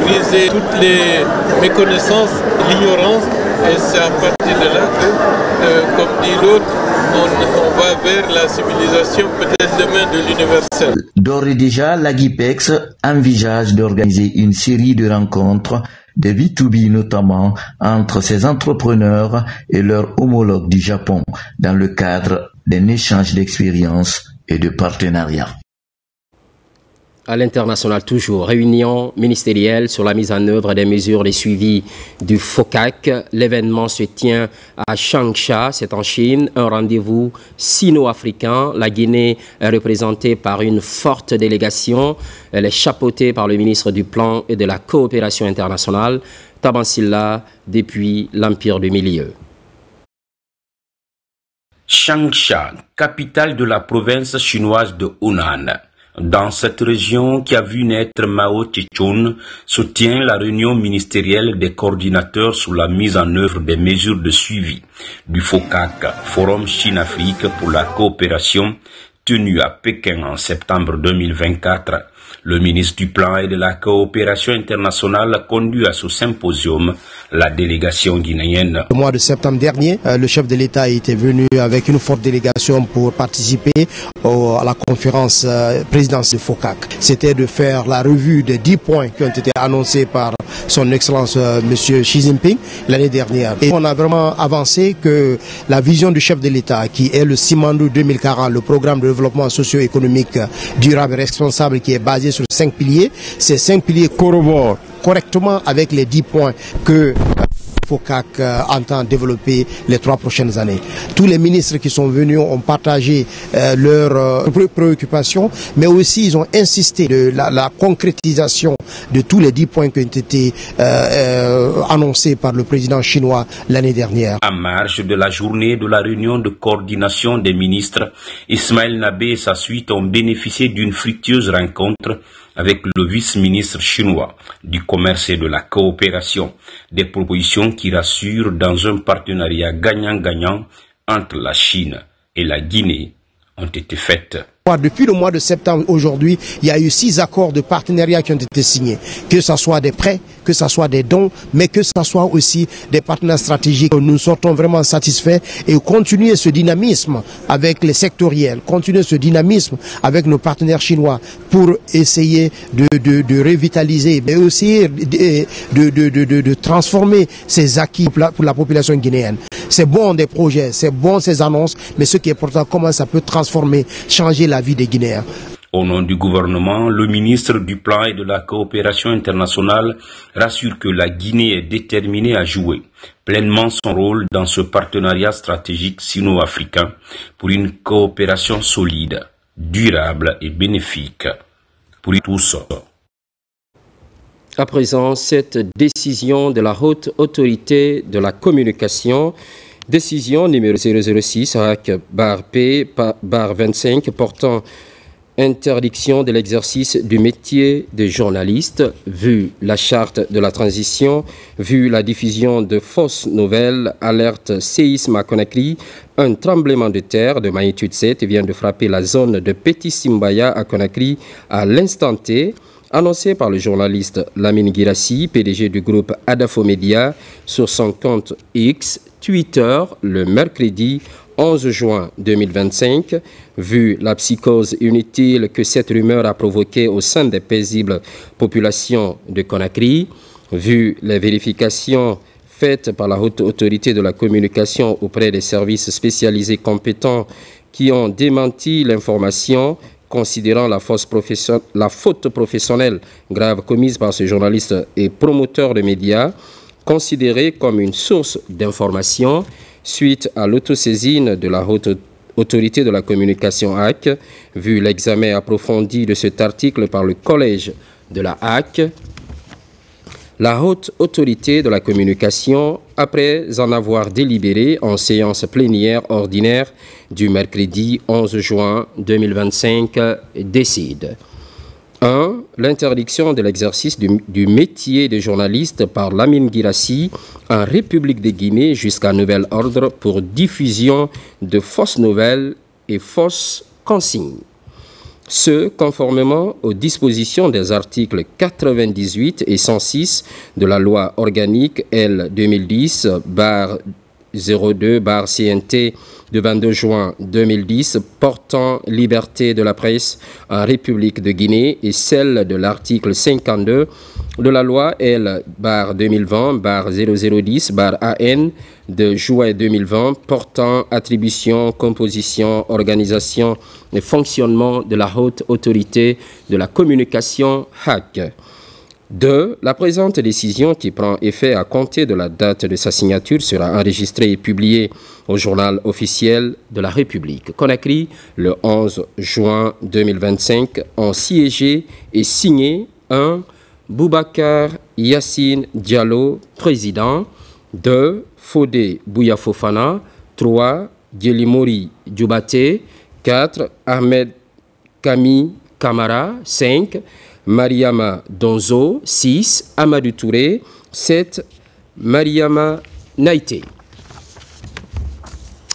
[SPEAKER 14] briser toutes les méconnaissances, l'ignorance, et c'est à partir de là que, comme dit l'autre, on va vers la civilisation peut-être demain de l'universel.
[SPEAKER 12] D'ores et déjà, l'Agipex envisage d'organiser une série de rencontres de B2B notamment entre ces entrepreneurs et leurs homologues du Japon dans le cadre d'un échange d'expériences et de partenariats.
[SPEAKER 1] À l'international toujours, réunion ministérielle sur la mise en œuvre des mesures de suivi du FOCAC. L'événement se tient à Changsha, c'est en Chine, un rendez-vous sino-africain. La Guinée est représentée par une forte délégation. Elle est chapeautée par le ministre du Plan et de la Coopération internationale, Tabansilla, depuis l'Empire du Milieu.
[SPEAKER 15] Changsha, capitale de la province chinoise de Hunan. Dans cette région qui a vu naître Mao Tse-tung, se tient la réunion ministérielle des coordinateurs sur la mise en œuvre des mesures de suivi du FOCAC, Forum Chine-Afrique pour la coopération, tenu à Pékin en septembre 2024. Le ministre du Plan et de la Coopération internationale a conduit à ce symposium la délégation guinéenne.
[SPEAKER 16] Le mois de septembre dernier, le chef de l'État était venu avec une forte délégation pour participer à la conférence présidentielle du FOCAC. C'était de faire la revue des 10 points qui ont été annoncés par son Excellence M. Xi Jinping l'année dernière. Et on a vraiment avancé que la vision du chef de l'État, qui est le Simandou 2040, le programme de développement socio-économique durable et responsable qui est basé sur 5 piliers, ces 5 piliers corroborent correctement avec les 10 points que FOCAC entend développer les 3 prochaines années. Tous les ministres qui sont venus ont partagé leurs préoccupations, mais aussi ils ont insisté de la concrétisation de tous les 10 points qui ont été annoncés par le président chinois l'année dernière.
[SPEAKER 15] En marge de la journée de la réunion de coordination des ministres, Ismaël Nabé et sa suite ont bénéficié d'une fructueuse rencontre avec le vice-ministre chinois du commerce et de la coopération. Des propositions qui rassurent dans un partenariat gagnant-gagnant entre la Chine et la Guinée ont été faites.
[SPEAKER 16] Depuis le mois de septembre, aujourd'hui, il y a eu 6 accords de partenariat qui ont été signés. Que ce soit des prêts, que ce soit des dons, mais que ce soit aussi des partenaires stratégiques. Nous sortons vraiment satisfaits et continuer ce dynamisme avec les sectoriels, continuer ce dynamisme avec nos partenaires chinois pour essayer de revitaliser, mais aussi de transformer ces acquis pour la population guinéenne. C'est bon des projets, c'est bon ces annonces, mais ce qui est important, comment ça peut transformer, changer la vie des Guinéens.
[SPEAKER 15] Au nom du gouvernement, le ministre du Plan et de la Coopération internationale rassure que la Guinée est déterminée à jouer pleinement son rôle dans ce partenariat stratégique sino-africain pour une coopération solide, durable et bénéfique pour tous.
[SPEAKER 1] À présent, cette décision de la Haute Autorité de la Communication, décision numéro 006-P/25 portant interdiction de l'exercice du métier de journaliste, vu la charte de la transition, vu la diffusion de fausses nouvelles, alerte séisme à Conakry, un tremblement de terre de magnitude 7 vient de frapper la zone de Petit Simbaya à Conakry à l'instant T, annoncé par le journaliste Lamine Guirassi, PDG du groupe Adafo Media, sur son compte X, Twitter, le mercredi 11 juin 2025, vu la psychose inutile que cette rumeur a provoquée au sein des paisibles populations de Conakry, vu les vérifications faites par la Haute Autorité de la Communication auprès des services spécialisés compétents qui ont démenti l'information, considérant la faute professionnelle grave commise par ce journaliste et promoteur de médias, considérée comme une source d'information suite à l'autosaisine de la Haute Autorité de la Communication HAC, vu l'examen approfondi de cet article par le collège de la HAC, la Haute Autorité de la Communication, après en avoir délibéré en séance plénière ordinaire du mercredi 11 juin 2025, décide 1. L'interdiction de l'exercice du métier de journaliste par Lamine Guirassi en République de Guinée jusqu'à nouvel ordre pour diffusion de fausses nouvelles et fausses consignes. Ce, conformément aux dispositions des articles 98 et 106 de la loi organique L 2010-02-CNT de 22 juin 2010 portant liberté de la presse en République de Guinée et celle de l'article 52 de la loi L 2020-0010-AN de juin 2020 portant attribution, composition, organisation et fonctionnement de la Haute Autorité de la Communication HAC. 2. La présente décision qui prend effet à compter de la date de sa signature sera enregistrée et publiée au journal officiel de la République. Conakry, le 11 juin 2025, en siégé et signé 1. Boubacar Yassine Diallo, président. 2. Fodé Bouyafofana. 3. Djelimori Djoubate. 4. Ahmed Kami Kamara. 5. Mariama Donzo. 6. Amadou Touré. 7. Mariama Naïté.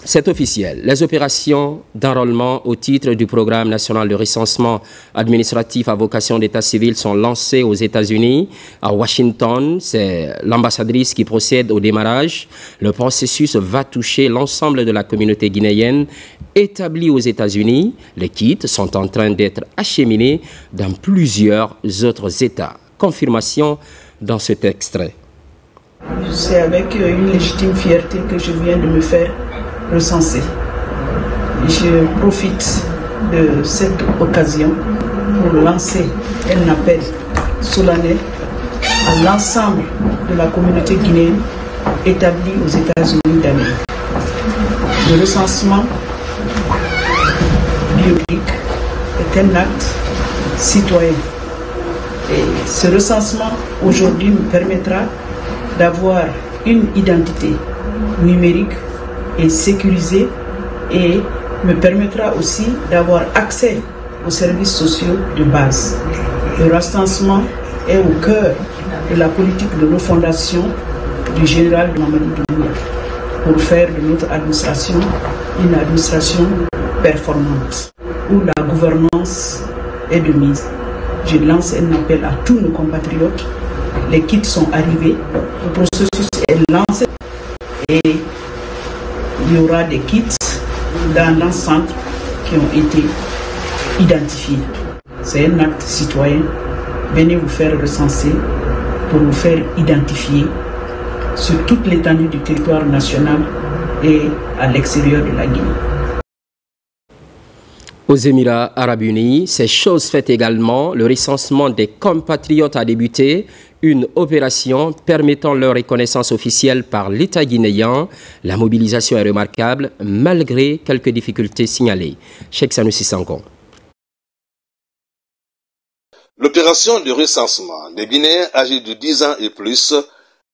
[SPEAKER 1] C'est officiel. Les opérations d'enrôlement au titre du programme national de recensement administratif à vocation d'état civil sont lancées aux États-Unis. À Washington, c'est l'ambassadrice qui procède au démarrage. Le processus va toucher l'ensemble de la communauté guinéenne établie aux États-Unis. Les kits sont en train d'être acheminés dans plusieurs autres États. Confirmation dans cet extrait.
[SPEAKER 17] C'est avec une légitime fierté que je viens de me faire recenser. Je profite de cette occasion pour lancer un appel solennel à l'ensemble de la communauté guinéenne établis aux États-Unis d'Amérique. Le recensement biométrique est un acte citoyen. Et ce recensement aujourd'hui nous permettra d'avoir une identité numérique et sécurisée et me permettra aussi d'avoir accès aux services sociaux de base. Le recensement est au cœur de la politique de refondation du général Mamadi Doumbouya pour faire de notre administration une administration performante où la gouvernance est de mise. Je lance un appel à tous nos compatriotes. Les kits sont arrivés, le processus est lancé et il y aura des kits dans l'ensemble qui ont été identifiés. C'est un acte citoyen. Venez vous faire recenser pour vous faire identifier sur toute l'étendue du territoire national et à l'extérieur de la Guinée.
[SPEAKER 1] Aux Émirats arabes unis, ces choses faites également, le recensement des compatriotes a débuté, une opération permettant leur reconnaissance officielle par l'État guinéen. La mobilisation est remarquable malgré quelques difficultés signalées. Cheikh Sanoussi Sanko.
[SPEAKER 18] L'opération de recensement des Guinéens âgés de 10 ans et plus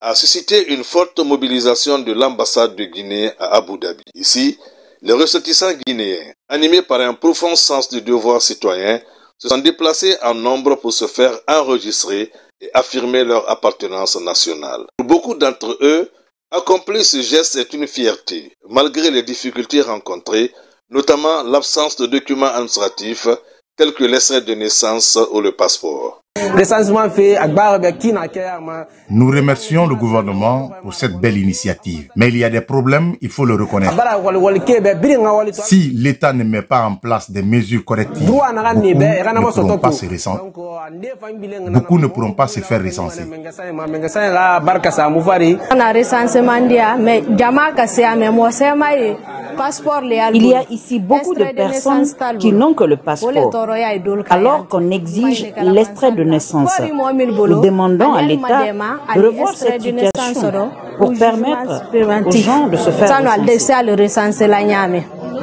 [SPEAKER 18] a suscité une forte mobilisation de l'ambassade de Guinée à Abu Dhabi. Ici, les ressortissants guinéens, animés par un profond sens du devoir citoyen, se sont déplacés en nombre pour se faire enregistrer et affirmer leur appartenance nationale. Pour beaucoup d'entre eux, accomplir ce geste est une fierté, malgré les difficultés rencontrées, notamment l'absence de documents administratifs tels que l'extrait de naissance ou le passeport.
[SPEAKER 19] Nous remercions le gouvernement pour cette belle initiative. Mais il y a des problèmes, il faut le reconnaître. Si l'État ne met pas en place des mesures correctives, beaucoup ne pourront pas se faire recenser.
[SPEAKER 20] Il y a ici beaucoup de personnes qui n'ont que le passeport, alors qu'on exige l'extrait de naissance. Nous demandons à l'État de revoir cette situation pour permettre aux gens de se faire recenser.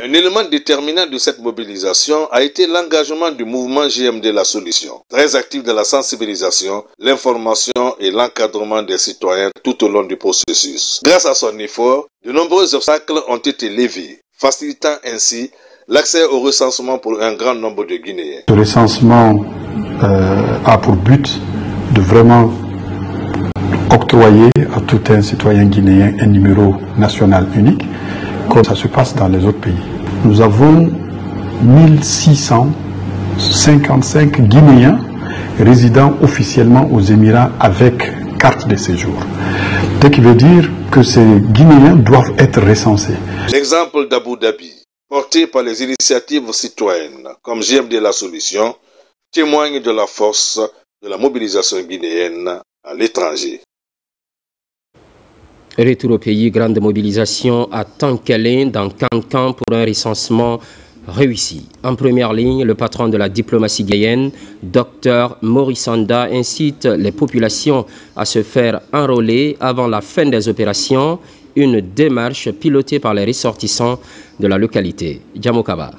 [SPEAKER 18] Un élément déterminant de cette mobilisation a été l'engagement du mouvement GMD La Solution, très actif dans la sensibilisation, l'information et l'encadrement des citoyens tout au long du processus. Grâce à son effort, de nombreux obstacles ont été levés, facilitant ainsi l'accès au recensement pour un grand nombre de Guinéens.
[SPEAKER 21] Ce recensement a pour but de vraiment octroyer à tout un citoyen guinéen un numéro national unique, comme ça se passe dans les autres pays. Nous avons 1655 Guinéens résidant officiellement aux Émirats avec carte de séjour. Ce qui veut dire que ces Guinéens doivent être recensés.
[SPEAKER 18] L'exemple d'Abu Dhabi, porté par les initiatives citoyennes comme GMD La Solution, témoigne de la force de la mobilisation guinéenne à l'étranger.
[SPEAKER 1] Retour au pays, grande mobilisation à Tankelin dans Kankan pour un recensement réussi. En première ligne, le patron de la diplomatie guinéenne, Dr Maurice Sanda, incite les populations à se faire enrôler avant la fin des opérations, une démarche pilotée par les ressortissants de la localité. Djamokaba.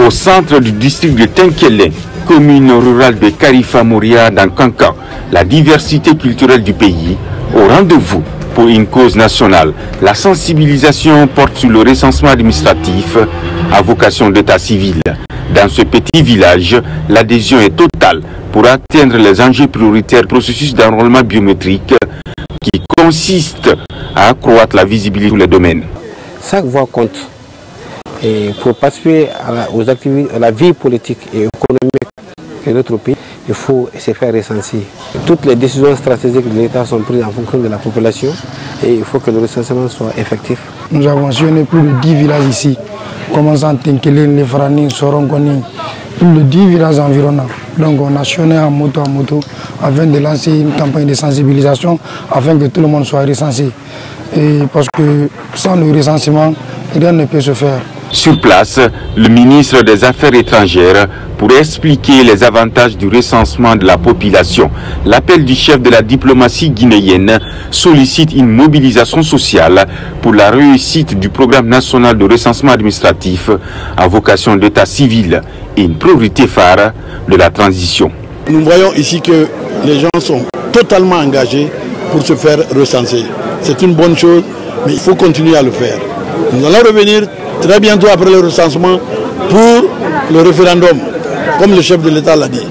[SPEAKER 15] Au centre du district de Tankelin, commune rurale de Karifa Mouria dans Kankan, la diversité culturelle du pays, au rendez-vous pour une cause nationale. La sensibilisation porte sur le recensement administratif à vocation d'état civil. Dans ce petit village, l'adhésion est totale pour atteindre les enjeux prioritaires du processus d'enrôlement biométrique qui consiste à accroître la visibilité de tous les domaines.
[SPEAKER 22] Chaque voix compte. Et pour participer aux activités, à la vie politique et économique de notre pays, il faut se faire recenser. Toutes les décisions stratégiques de l'État sont prises en fonction de la population et il faut que le recensement soit effectif.
[SPEAKER 23] Nous avons sillonné plus de 10 villages ici, commençant Tenkelin, Lefrani, Sorongoni, plus de 10 villages environnants. Donc on a sillonné en moto afin de lancer une campagne de sensibilisation afin que tout le monde soit recensé. Et parce que sans le recensement, rien ne peut se faire.
[SPEAKER 15] Sur place, le ministre des Affaires étrangères pour expliquer les avantages du recensement de la population. L'appel du chef de la diplomatie guinéenne sollicite une mobilisation sociale pour la réussite du programme national de recensement administratif à vocation d'état civil et une priorité phare de la transition.
[SPEAKER 2] Nous voyons ici que les gens sont totalement engagés pour se faire recenser. C'est une bonne chose, mais il faut continuer à le faire. Nous allons revenir très bientôt après le recensement pour le référendum, comme le chef de l'État l'a dit.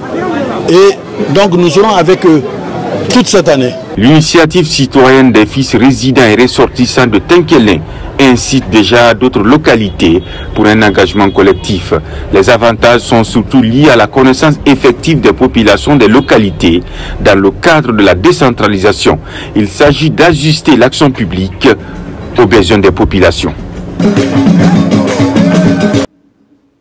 [SPEAKER 2] Et donc nous serons avec eux toute cette année.
[SPEAKER 15] L'initiative citoyenne des fils résidents et ressortissants de Tenkelin incite déjà d'autres localités pour un engagement collectif. Les avantages sont surtout liés à la connaissance effective des populations des localités dans le cadre de la décentralisation. Il s'agit d'ajuster l'action publique aux besoins des populations.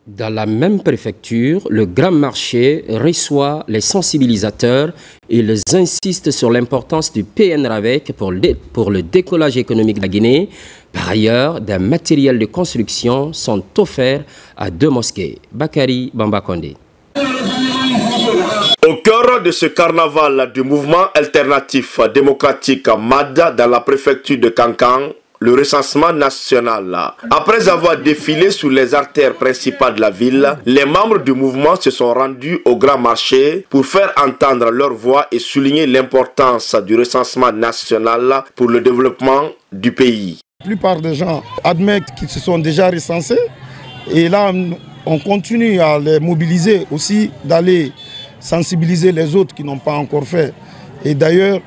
[SPEAKER 1] Dans la même préfecture, le Grand Marché reçoit les sensibilisateurs. Ils insistent sur l'importance du PNRAVEC pour le décollage économique de la Guinée. Par ailleurs, des matériels de construction sont offerts à 2 mosquées. Bakary Bambakonde.
[SPEAKER 3] Au cœur de ce carnaval du mouvement alternatif démocratique MAD dans la préfecture de Kankan, le recensement national. Après avoir défilé sur les artères principales de la ville, les membres du mouvement se sont rendus au Grand Marché pour faire entendre leur voix et souligner l'importance du recensement national pour le développement du pays.
[SPEAKER 23] La plupart des gens admettent qu'ils se sont déjà recensés et là on continue à les mobiliser aussi, d'aller sensibiliser les autres qui n'ont pas encore fait. Et d'ailleurs,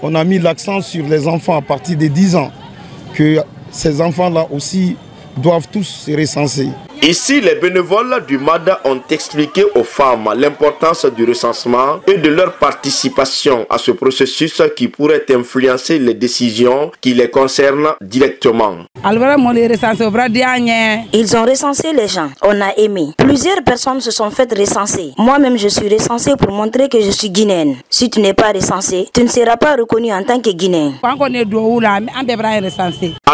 [SPEAKER 23] on a mis l'accent sur les enfants à partir de 10 ans, que ces enfants-là aussi doivent tous se recenser.
[SPEAKER 3] Ici, les bénévoles du MAD ont expliqué aux femmes l'importance du recensement et de leur participation à ce processus qui pourrait influencer les décisions qui les concernent directement.
[SPEAKER 4] Ils ont recensé les gens, on a aimé. Plusieurs personnes se sont faites recenser. Moi-même, je suis recensée pour montrer que je suis guinéenne. Si tu n'es pas recensé, tu ne seras pas reconnu en tant que guinéen.
[SPEAKER 3] À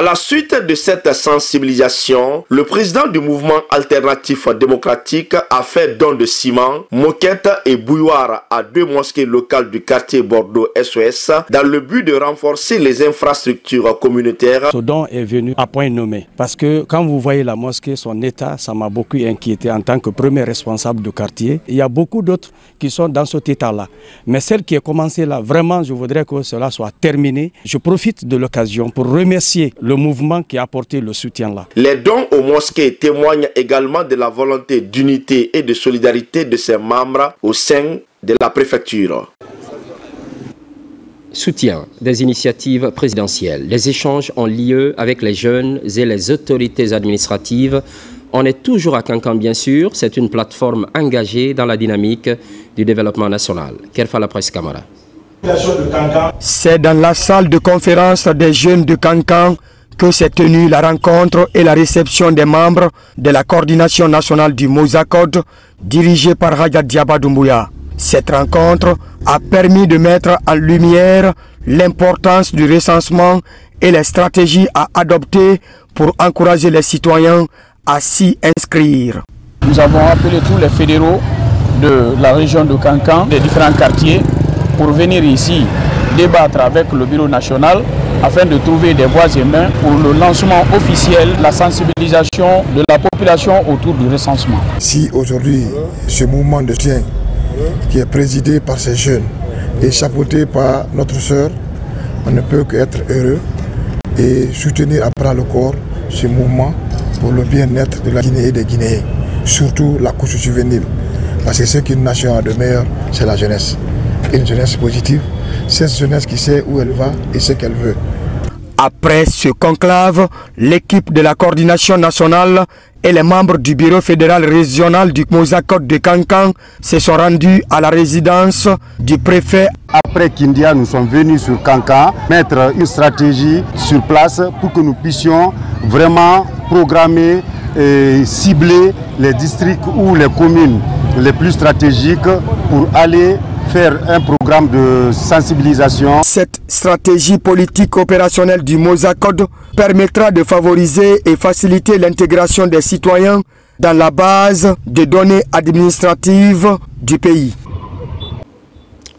[SPEAKER 3] la suite de cette sensibilisation, le président du mouvement alternatif démocratique a fait don de ciment, moquettes et bouilloires à 2 mosquées locales du quartier Bordeaux SOS dans le but de renforcer les infrastructures communautaires.
[SPEAKER 24] Ce don est venu à point nommé parce que quand vous voyez la mosquée, son état, ça m'a beaucoup inquiété en tant que premier responsable de quartier. Il y a beaucoup d'autres qui sont dans cet état-là. Mais celle qui est commencée là, vraiment, je voudrais que cela soit terminé. Je profite de l'occasion pour remercier le mouvement qui a apporté le soutien là.
[SPEAKER 3] Les dons aux mosquées témoignent également de la volonté d'unité et de solidarité de ses membres au sein de la préfecture.
[SPEAKER 1] Soutien des initiatives présidentielles. Les échanges ont lieu avec les jeunes et les autorités administratives. On est toujours à Kankan, bien sûr. C'est une plateforme engagée dans la dynamique du développement national. Kerfala Presse Camara.
[SPEAKER 23] C'est dans la salle de conférence des jeunes de Kankan que s'est tenue la rencontre et la réception des membres de la coordination nationale du Mosakod, dirigée par Raja Diaba Doumbouya. Cette rencontre a permis de mettre en lumière l'importance du recensement et les stratégies à adopter pour encourager les citoyens à s'y inscrire.
[SPEAKER 25] Nous avons appelé tous les fédéraux de la région de Kankan, des différents quartiers, pour venir ici débattre avec le bureau national afin de trouver des voies et mains pour le lancement officiel, la sensibilisation de la population autour du recensement.
[SPEAKER 23] Si aujourd'hui ce mouvement de soutien qui est présidé par ces jeunes et chapeauté par notre sœur, on ne peut qu'être heureux et soutenir à bras le corps ce mouvement pour le bien-être de la Guinée et des Guinéens, surtout la couche juvénile. Parce que ce qu'une nation a de meilleur, c'est la jeunesse. Une jeunesse positive, cette jeunesse qui sait où elle va et ce qu'elle veut. Après ce conclave, l'équipe de la coordination nationale et les membres du bureau fédéral régional du Mosakod de Kankan se sont rendus à la résidence du préfet.
[SPEAKER 26] Après Kindia, nous sommes venus sur Kankan mettre une stratégie sur place pour que nous puissions vraiment programmer et cibler les districts ou les communes les plus stratégiques pour aller faire un programme de sensibilisation.
[SPEAKER 5] Cette stratégie politique opérationnelle du Mosacode permettra de favoriser et faciliter l'intégration des citoyens dans la base de données administratives du pays.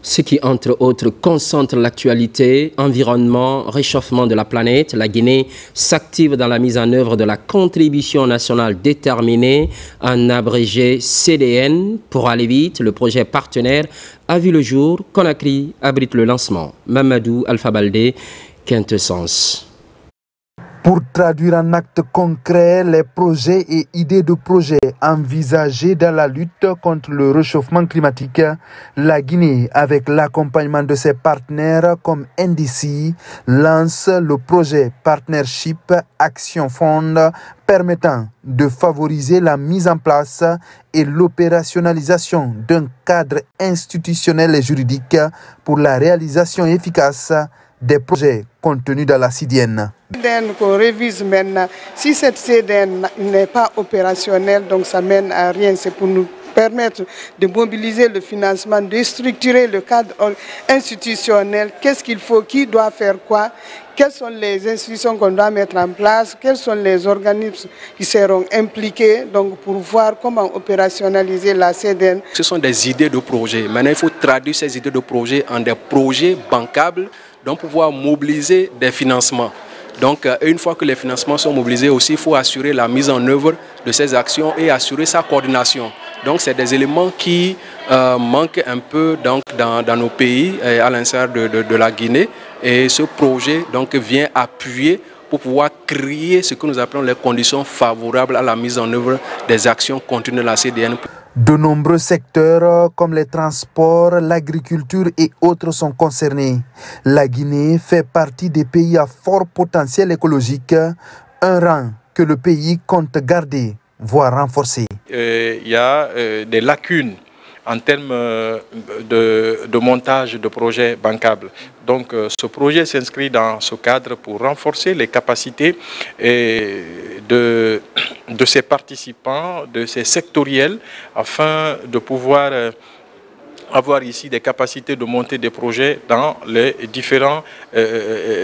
[SPEAKER 1] Ce qui, entre autres, concentre l'actualité, environnement, réchauffement de la planète, la Guinée s'active dans la mise en œuvre de la contribution nationale déterminée, en abrégé CDN. Pour aller vite, le projet partenaire a vu le jour. Conakry abrite le lancement. Mamadou Alpha Baldé, Quintessence.
[SPEAKER 6] Pour traduire en actes concrets les projets et idées de projets envisagés dans la lutte contre le réchauffement climatique, la Guinée, avec l'accompagnement de ses partenaires comme NDC, lance le projet Partnership Action Fund permettant de favoriser la mise en place et l'opérationnalisation d'un cadre institutionnel et juridique pour la réalisation efficace des projets contenus dans la CDN.
[SPEAKER 7] Qu'on révise maintenant. Si cette CDN n'est pas opérationnelle, donc ça mène à rien. C'est pour nous permettre de mobiliser le financement, de structurer le cadre institutionnel. Qu'est-ce qu'il faut, qui doit faire quoi, quelles sont les institutions qu'on doit mettre en place, quels sont les organismes qui seront impliqués donc pour voir comment opérationnaliser la CDN.
[SPEAKER 8] Ce sont des idées de projet. Maintenant, il faut traduire ces idées de projet en des projets bancables, donc pouvoir mobiliser des financements. Donc, une fois que les financements sont mobilisés aussi, il faut assurer la mise en œuvre de ces actions et assurer sa coordination. Donc, c'est des éléments qui manquent un peu donc, dans nos pays, à l'instar de la Guinée. Et ce projet donc, vient appuyer pour pouvoir créer ce que nous appelons les conditions favorables à la mise en œuvre des actions continues de la CDN.
[SPEAKER 6] De nombreux secteurs comme les transports, l'agriculture et autres sont concernés. La Guinée fait partie des pays à fort potentiel écologique, un rang que le pays compte garder, voire renforcer.
[SPEAKER 9] Il y a des lacunes en termes de montage de projets bancables. Donc ce projet s'inscrit dans ce cadre pour renforcer les capacités de ces participants, de ces sectoriels, afin de pouvoir avoir ici des capacités de monter des projets dans les différents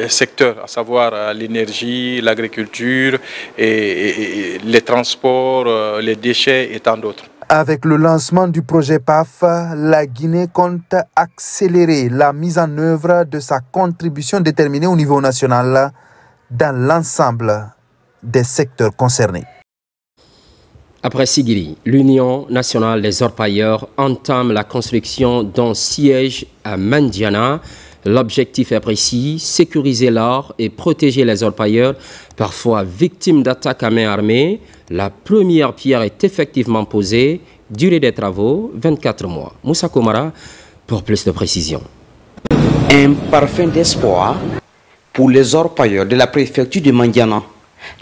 [SPEAKER 9] secteurs, à savoir l'énergie, l'agriculture, et les transports, les déchets et tant d'autres.
[SPEAKER 6] Avec le lancement du projet PAF, la Guinée compte accélérer la mise en œuvre de sa contribution déterminée au niveau national dans l'ensemble des secteurs concernés.
[SPEAKER 1] Après Sigiri, l'Union nationale des orpailleurs entame la construction d'un siège à Mandiana. L'objectif est précis, sécuriser l'or et protéger les orpailleurs, parfois victimes d'attaques à main armée. La première pierre est effectivement posée. Durée des travaux, 24 mois. Moussa Komara, pour plus de précision.
[SPEAKER 10] Un parfum d'espoir pour les orpailleurs de la préfecture de Mandiana.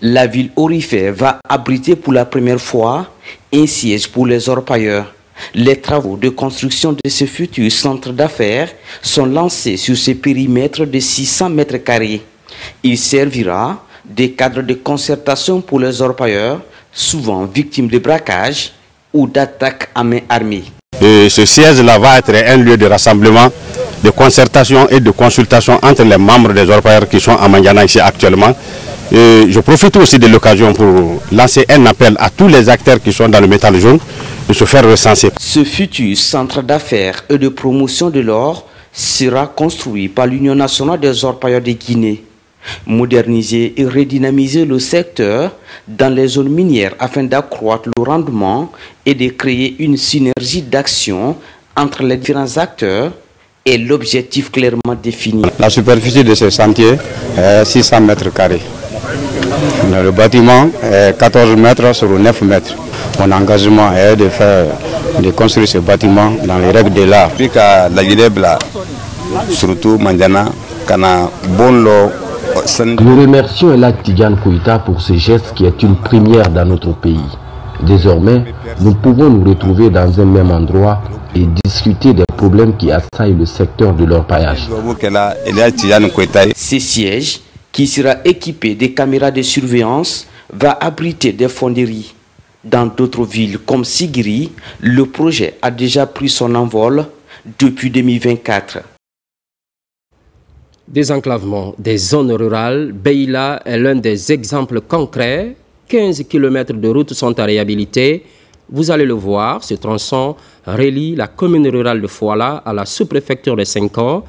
[SPEAKER 10] La ville orifère va abriter pour la première fois un siège pour les orpailleurs. Les travaux de construction de ce futur centre d'affaires sont lancés sur ce périmètre de 600 mètres carrés. Il servira de cadre de concertation pour les orpailleurs, souvent victimes de braquages ou d'attaques à main armée.
[SPEAKER 26] Et ce siège-là va être un lieu de rassemblement, de concertation et de consultation entre les membres des orpailleurs qui sont à Mandiana ici actuellement. Et je profite aussi de l'occasion pour lancer un appel à tous les acteurs qui sont dans le métal jaune de se faire recenser.
[SPEAKER 10] Ce futur centre d'affaires et de promotion de l'or sera construit par l'Union nationale des orpailleurs de Guinée. Moderniser et redynamiser le secteur dans les zones minières afin d'accroître le rendement et de créer une synergie d'action entre les différents acteurs est l'objectif clairement défini.
[SPEAKER 26] La superficie de ce chantier est 600 mètres carrés. Le bâtiment est 14 mètres sur 9 mètres. Mon engagement est de construire ce bâtiment dans les règles de l'art.
[SPEAKER 27] Puis la Guinée, surtout Mandiana,
[SPEAKER 28] Nous remercions Elhadji Tidiane Koïta pour ce geste qui est une première dans notre pays. Désormais, nous pouvons nous retrouver dans un même endroit et discuter des problèmes qui assaillent le secteur de l'orpaillage.
[SPEAKER 10] Ce siège, qui sera équipé de caméras de surveillance, va abriter des fonderies. Dans d'autres villes comme Sigiri, le projet a déjà pris son envol. depuis 2024.
[SPEAKER 1] Désenclavement des zones rurales, Beila est l'un des exemples concrets. 15 km de routes sont à réhabiliter. Vous allez le voir, ce tronçon relie la commune rurale de Fouala à la sous-préfecture de Senghor.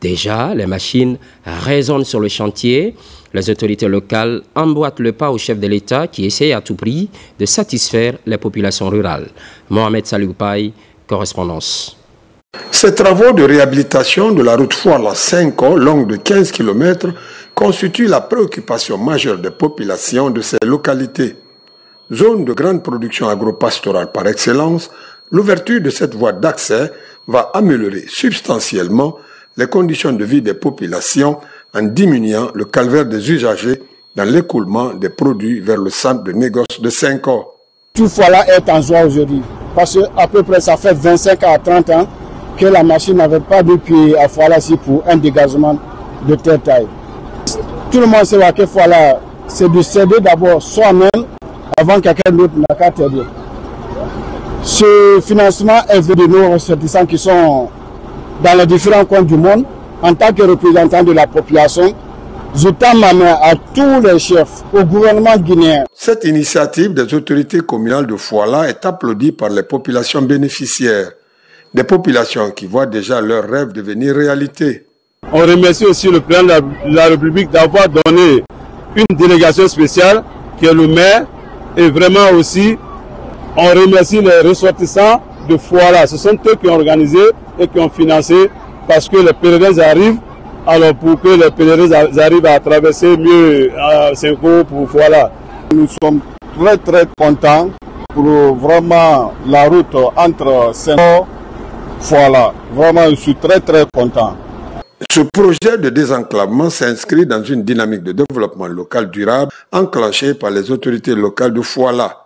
[SPEAKER 1] Déjà, les machines résonnent sur le chantier. Les autorités locales emboîtent le pas au chef de l'État qui essaie à tout prix de satisfaire les populations rurales. Mohamed Saloupaï, correspondance.
[SPEAKER 11] Ces travaux de réhabilitation de la route Fouala-Senghor, longue de 15 km, constituent la préoccupation majeure des populations de ces localités. Zone de grande production agro-pastorale par excellence, l'ouverture de cette voie d'accès va améliorer substantiellement les conditions de vie des populations en diminuant le calvaire des usagers dans l'écoulement des produits vers le centre de négoce de Senghor.
[SPEAKER 12] Tout Fouala est en joie aujourd'hui parce qu'à peu près ça fait 25 à 30 ans que la machine n'avait pas de pied à Fouala ici pour un dégagement de telle taille. Tout le monde sait que Fouala, c'est de céder d'abord soi-même avant que quelqu'un d'autre n'a qu'à t'aider. Ce financement est venu de nos ressortissants qui sont dans les différents coins du monde. En tant que représentant de la population, je tends ma main à tous les chefs, au gouvernement guinéen.
[SPEAKER 11] Cette initiative des autorités communales de Fouala est applaudie par les populations bénéficiaires. Des populations qui voient déjà leurs rêves devenir réalité.
[SPEAKER 13] On remercie aussi le président de la République d'avoir donné une délégation spéciale qui est le maire. Et vraiment aussi, on remercie les ressortissants de Fouala. Ce sont eux qui ont organisé et qui ont financé parce que les pèlerins arrivent. Alors pour que les pèlerins arrivent à traverser mieux à Senghor pour Fouala.
[SPEAKER 12] Nous sommes très contents pour vraiment la route entre Senghor et Fouala. Vraiment, je suis très content.
[SPEAKER 11] Ce projet de désenclavement s'inscrit dans une dynamique de développement local durable enclenchée par les autorités locales de Fouala.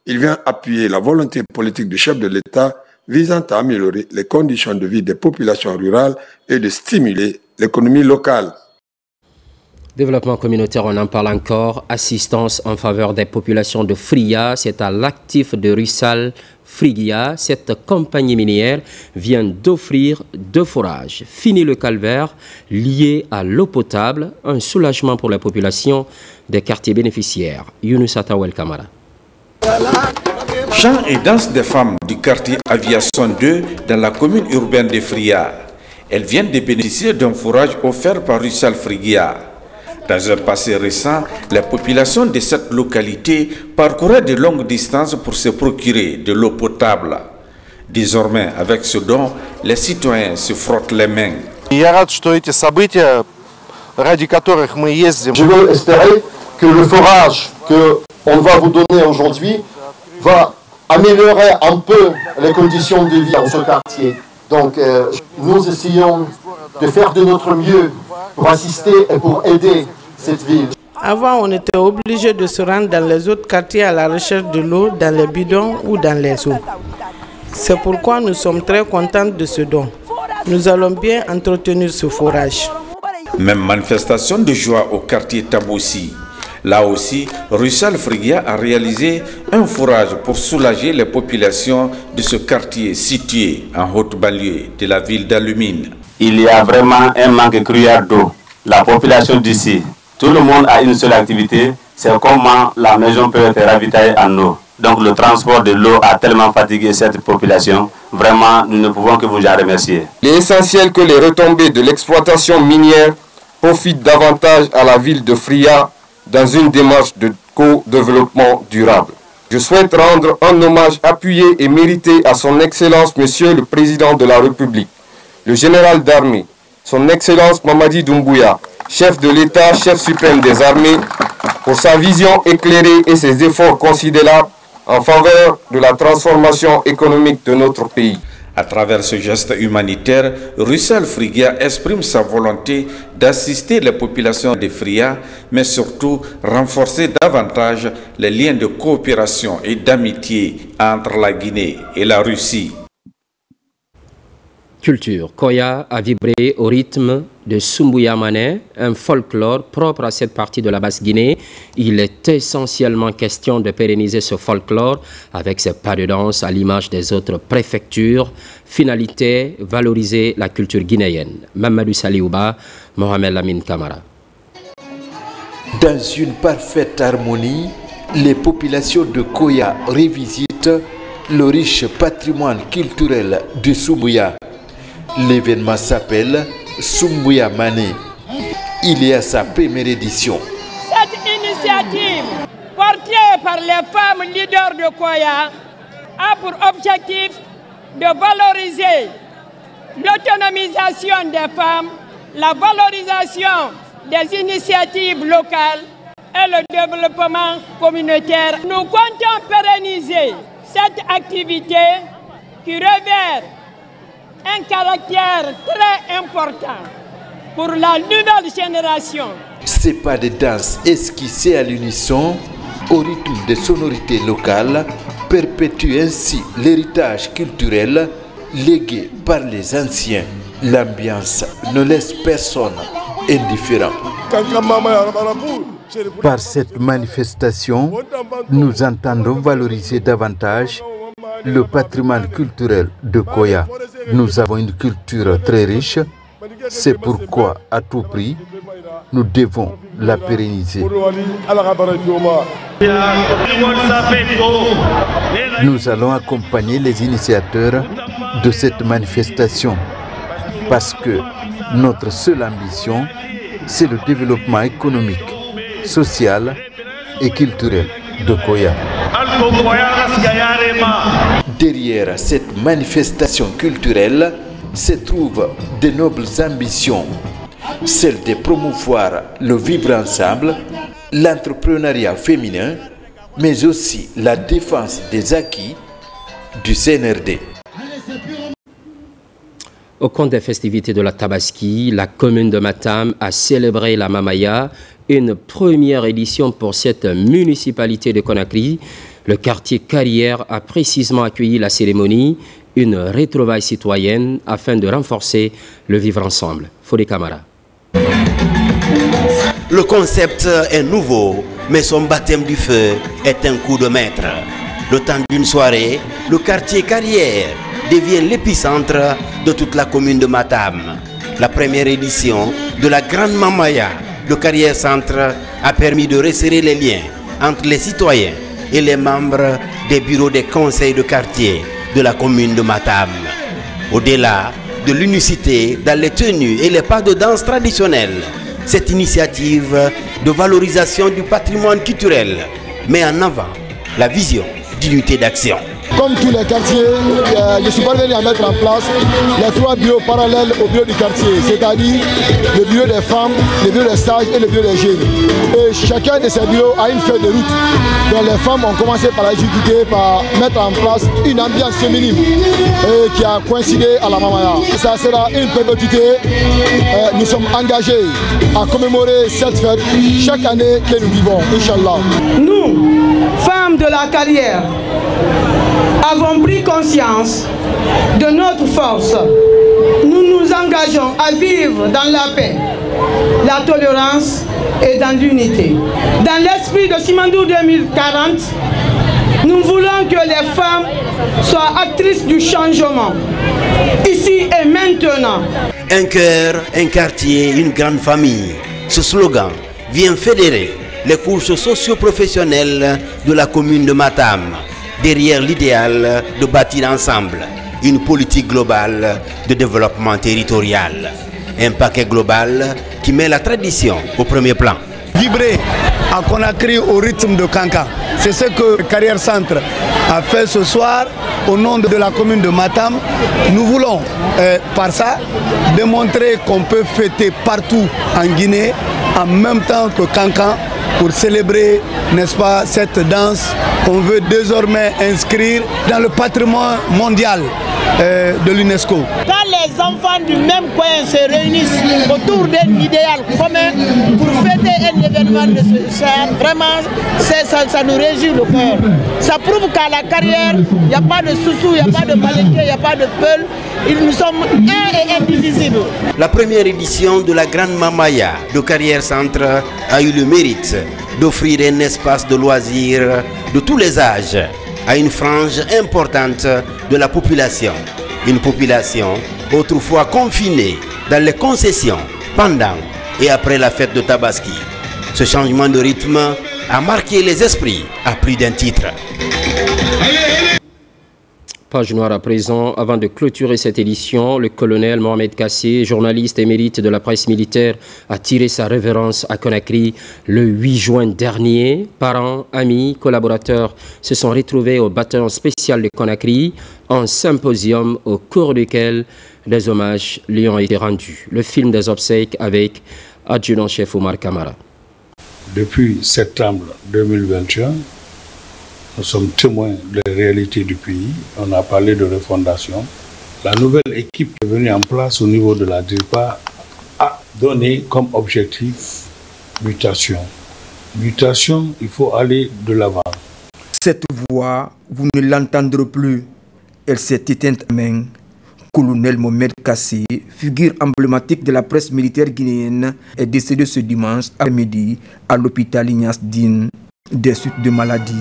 [SPEAKER 11] Il vient appuyer la volonté politique du chef de l'État visant à améliorer les conditions de vie des populations rurales et de stimuler l'économie locale.
[SPEAKER 1] Développement communautaire, on en parle encore. Assistance en faveur des populations de Fria, c'est à l'actif de Russal Frigia. Cette compagnie minière vient d'offrir 2 forages. Fini le calvaire lié à l'eau potable, un soulagement pour la population des quartiers bénéficiaires. Younous Atawel Kamara.
[SPEAKER 14] Chants et danse des femmes du quartier Aviation 2 dans la commune urbaine de Fria. Elles viennent de bénéficier d'un forage offert par Russal Frigia. Dans un passé récent, les populations de cette localité parcouraient de longues distances pour se procurer de l'eau potable. Désormais, avec ce don, les citoyens se frottent les mains.
[SPEAKER 16] Je veux espérer que le forage qu'on va vous donner aujourd'hui va améliorer un peu les conditions de vie dans ce quartier. Donc nous essayons de faire de notre mieux pour assister et pour aider cette ville.
[SPEAKER 17] Avant, on était obligé de se rendre dans les autres quartiers à la recherche de l'eau, dans les bidons ou dans les eaux. C'est pourquoi nous sommes très contents de ce don. Nous allons bien entretenir ce forage.
[SPEAKER 14] Même manifestation de joie au quartier Taboussi. Là aussi, Russal Frigia a réalisé un forage pour soulager les populations de ce quartier situé en haute banlieue de la ville d'Alumine.
[SPEAKER 19] Il y a vraiment un manque cruel d'eau. La population d'ici, tout le monde a une seule activité, c'est comment la maison peut être ravitaillée en eau. Donc le transport de l'eau a tellement fatigué cette population. Vraiment, nous ne pouvons que vous en remercier.
[SPEAKER 20] Il est essentiel que les retombées de l'exploitation minière profitent davantage à la ville de Fria dans une démarche de co-développement durable. Je souhaite rendre un hommage appuyé et mérité à son Excellence Monsieur le Président de la République, le général d'armée, son Excellence Mamadi Doumbouya, chef de l'État, chef suprême des armées, pour sa vision éclairée et ses efforts considérables en faveur de la transformation économique de notre pays.
[SPEAKER 14] À travers ce geste humanitaire, Russal Frigia exprime sa volonté d'assister les populations de Fria, mais surtout renforcer davantage les liens de coopération et d'amitié entre la Guinée et la Russie.
[SPEAKER 1] Culture. Koya a vibré au rythme de Soumbouya-Mané, un folklore propre à cette partie de la Basse-Guinée. Il est essentiellement question de pérenniser ce folklore avec ses pas de danse à l'image des autres préfectures. Finalité, valoriser la culture guinéenne. Mamadou Saliouba, Mohamed Lamine Kamara.
[SPEAKER 2] Dans une parfaite harmonie, les populations de Koya revisitent le riche patrimoine culturel de Soumbouya. L'événement s'appelle Soumbouya Mané. Il est à sa première édition.
[SPEAKER 3] Cette initiative, portée par les femmes leaders de Koya, a pour objectif de valoriser l'autonomisation des femmes, la valorisation des initiatives locales et le développement communautaire. Nous comptons pérenniser cette activité qui revêt un caractère très important pour la nouvelle génération.
[SPEAKER 2] Ces pas de danse esquissés à l'unisson, au rythme des sonorités locales, perpétuent ainsi l'héritage culturel légué par les anciens. L'ambiance ne laisse personne indifférent. Par cette manifestation, nous entendons valoriser davantage le patrimoine culturel de Koya. Nous avons une culture très riche, c'est pourquoi à tout prix, nous devons la pérenniser. Nous allons accompagner les initiateurs de cette manifestation parce que notre seule ambition, c'est le développement économique, social et culturel de Koya. Derrière cette manifestation culturelle se trouvent de nobles ambitions, celle de promouvoir le vivre ensemble, l'entrepreneuriat féminin, mais aussi la défense des acquis du CNRD.
[SPEAKER 1] Au compte des festivités de la Tabaski, la commune de Matam a célébré la Mamaya, une première édition pour cette municipalité de Conakry. Le quartier Carrière a précisément accueilli la cérémonie, une retrouvaille citoyenne afin de renforcer le vivre ensemble. Fodé Camara.
[SPEAKER 4] Le concept est nouveau, mais son baptême du feu est un coup de maître. Le temps d'une soirée, le quartier Carrière devient l'épicentre de toute la commune de Matam. La première édition de la Grande Mamaya de Carrière Centre a permis de resserrer les liens entre les citoyens et les membres des bureaux des conseils de quartier de la commune de Matam. Au-delà de l'unicité dans les tenues et les pas de danse traditionnels, cette initiative de valorisation du patrimoine culturel met en avant la vision d'unité d'action.
[SPEAKER 12] Comme tous les quartiers, je suis parvenu à mettre en place les 3 bureaux parallèles au bureau du quartier, c'est-à-dire le bureau des femmes, le bureau des sages et le bureau des jeunes. Et chacun de ces bureaux a une feuille de route. Donc les femmes ont commencé par la exécuter, par mettre en place une ambiance féminine qui a coïncidé à la Mamaya. Ça sera une perpétuité. Nous sommes engagés à commémorer cette fête chaque année que nous vivons, Inch'Allah.
[SPEAKER 17] Nous, femmes de la Carrière, avons pris conscience de notre force. Nous nous engageons à vivre dans la paix, la tolérance et dans l'unité. Dans l'esprit de Simandou 2040, nous voulons que les femmes soient actrices du changement, ici et maintenant.
[SPEAKER 4] Un cœur, un quartier, une grande famille. Ce slogan vient fédérer les couches socio-professionnelles de la commune de Matam, derrière l'idéal de bâtir ensemble une politique globale de développement territorial. Un paquet global qui met la tradition au premier plan.
[SPEAKER 15] Vibrer à Conakry au rythme de Kankan, c'est ce que Carrière Centre a fait ce soir au nom de la commune de Matam. Nous voulons par ça démontrer qu'on peut fêter partout en Guinée en même temps que Kankan pour célébrer, n'est-ce pas, cette danse qu'on veut désormais inscrire dans le patrimoine mondial de l'UNESCO.
[SPEAKER 3] Quand les enfants du même coin se réunissent autour d'un idéal commun pour fêter un événement de ce genre, vraiment, ça nous réjouit le cœur. Ça prouve qu'à la carrière, il n'y a pas de sous-sous, il n'y a pas de malinqué, il n'y a pas de peul. Nous sommes un et indivisibles.
[SPEAKER 4] La première édition de la Grande Mamaya de Carrière Centre a eu le mérite d'offrir un espace de loisirs de tous les âges à une frange importante de la population. Une population autrefois confinée dans les concessions pendant et après la fête de Tabaski. Ce changement de rythme a marqué les esprits à plus d'un titre.
[SPEAKER 1] Page noire à présent. Avant de clôturer cette édition, le colonel Mohamed Kassé, journaliste émérite de la presse militaire, a tiré sa révérence à Conakry le 8 juin dernier. Parents, amis, collaborateurs se sont retrouvés au bataillon spécial de Conakry, un symposium au cours duquel des hommages lui ont été rendus. Le film des obsèques avec adjudant-chef Omar Kamara.
[SPEAKER 5] Depuis septembre 2021, nous sommes témoins des réalités du pays. On a parlé de refondation. La nouvelle équipe qui est venue en place au niveau de la DIRPA a donné comme objectif mutation. Mutation, il faut aller de l'avant.
[SPEAKER 7] Cette voix, vous ne l'entendrez plus. Elle s'est éteinte à main. Colonel Mohamed Kassé, figure emblématique de la presse militaire guinéenne, est décédé ce dimanche après-midi à l'hôpital Ignace Dine des suites de maladie.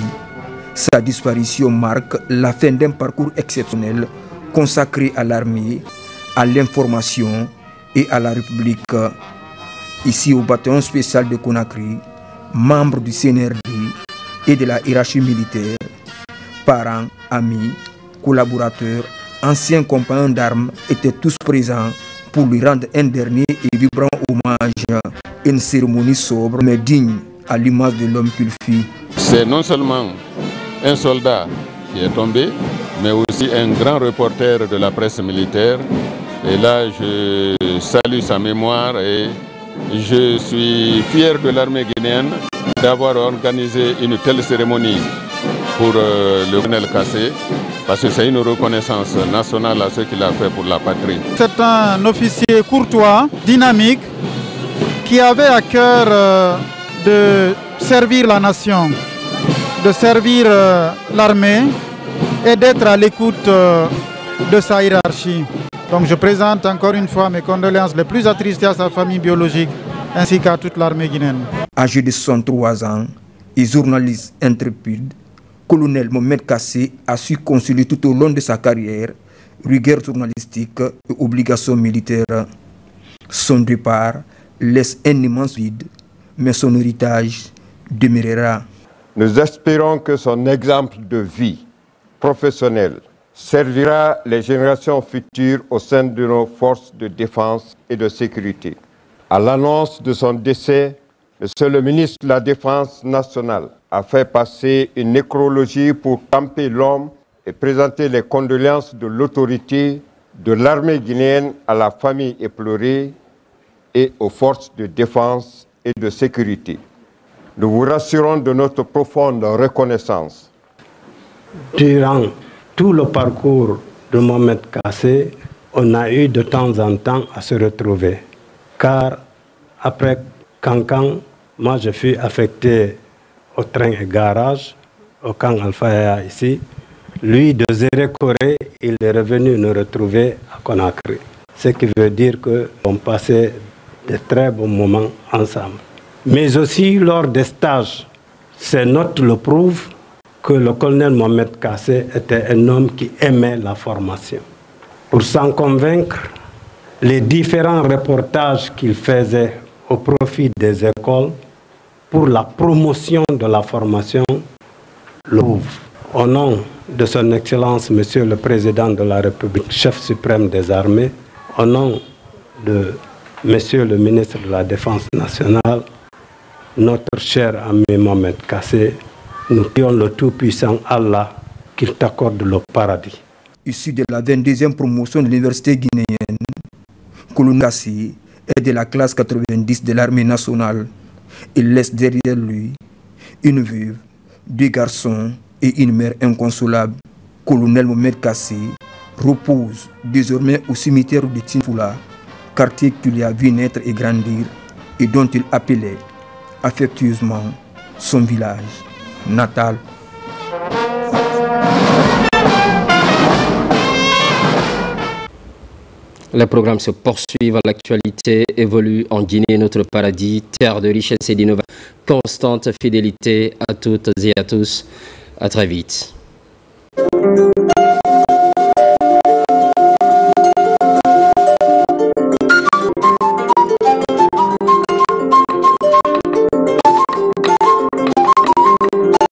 [SPEAKER 7] Sa disparition marque la fin d'un parcours exceptionnel consacré à l'armée, à l'information et à la République. Ici au bataillon spécial de Conakry, membre du CNRD et de la hiérarchie militaire, parents, amis, collaborateurs, anciens compagnons d'armes étaient tous présents pour lui rendre un dernier et vibrant hommage. Une cérémonie sobre mais digne à l'image de l'homme qu'il fut.
[SPEAKER 18] C'est non seulement un soldat qui est tombé, mais aussi un grand reporter de la presse militaire. Et là, je salue sa mémoire et je suis fier de l'armée guinéenne d'avoir organisé une telle cérémonie pour le colonel Kassé, parce que c'est une reconnaissance nationale à ce qu'il a fait pour la patrie.
[SPEAKER 21] C'est un officier courtois, dynamique, qui avait à cœur de servir la nation, de servir l'armée et d'être à l'écoute de sa hiérarchie. Donc je présente encore une fois mes condoléances les plus attristées à sa famille biologique ainsi qu'à toute l'armée guinéenne.
[SPEAKER 7] Âgé de 63 ans et journaliste intrépide, colonel Mohamed Kassé a su concilier tout au long de sa carrière rigueur journalistique et obligations militaires. Son départ laisse un immense vide, mais son héritage demeurera.
[SPEAKER 11] Nous espérons que son exemple de vie professionnelle servira les générations futures au sein de nos forces de défense et de sécurité. À l'annonce de son décès, le ministre de la Défense nationale a fait passer une nécrologie pour camper l'homme et présenter les condoléances de l'autorité de l'armée guinéenne à la famille éplorée et aux forces de défense et de sécurité. Nous vous rassurons de notre profonde reconnaissance.
[SPEAKER 22] Durant tout le parcours de Mohamed Kassé, on a eu de temps en temps à se retrouver. Car après Cancan, moi je fus affecté au train et garage, au camp Alpha ici. Lui, de Zérékoré, il est revenu nous retrouver à Conakry. Ce qui veut dire qu'on passait de très bons moments ensemble. Mais aussi lors des stages, ces notes le prouvent que le colonel Mohamed Kassé était un homme qui aimait la formation. Pour s'en convaincre, les différents reportages qu'il faisait au profit des écoles pour la promotion de la formation le prouvent. Au nom de son Excellence, Monsieur le Président de la République, chef suprême des armées, au nom de Monsieur le ministre de la Défense nationale, notre cher ami Mohamed Kassé, nous prions le Tout-Puissant Allah qu'il t'accorde le paradis.
[SPEAKER 7] Issu de la 22e promotion de l'université guinéenne, colonel Kassé est de la classe 90 de l'armée nationale. Il laisse derrière lui une veuve, 2 garçons et une mère inconsolable. Colonel Mohamed Kassé repose désormais au cimetière de Tinfoula, quartier qu'il lui a vu naître et grandir et dont il appelait affectueusement son village natal.
[SPEAKER 1] Les programmes se poursuivent, l'actualité évolue en Guinée, notre paradis, terre de richesse et d'innovation. Constante fidélité à toutes et à tous. À très vite.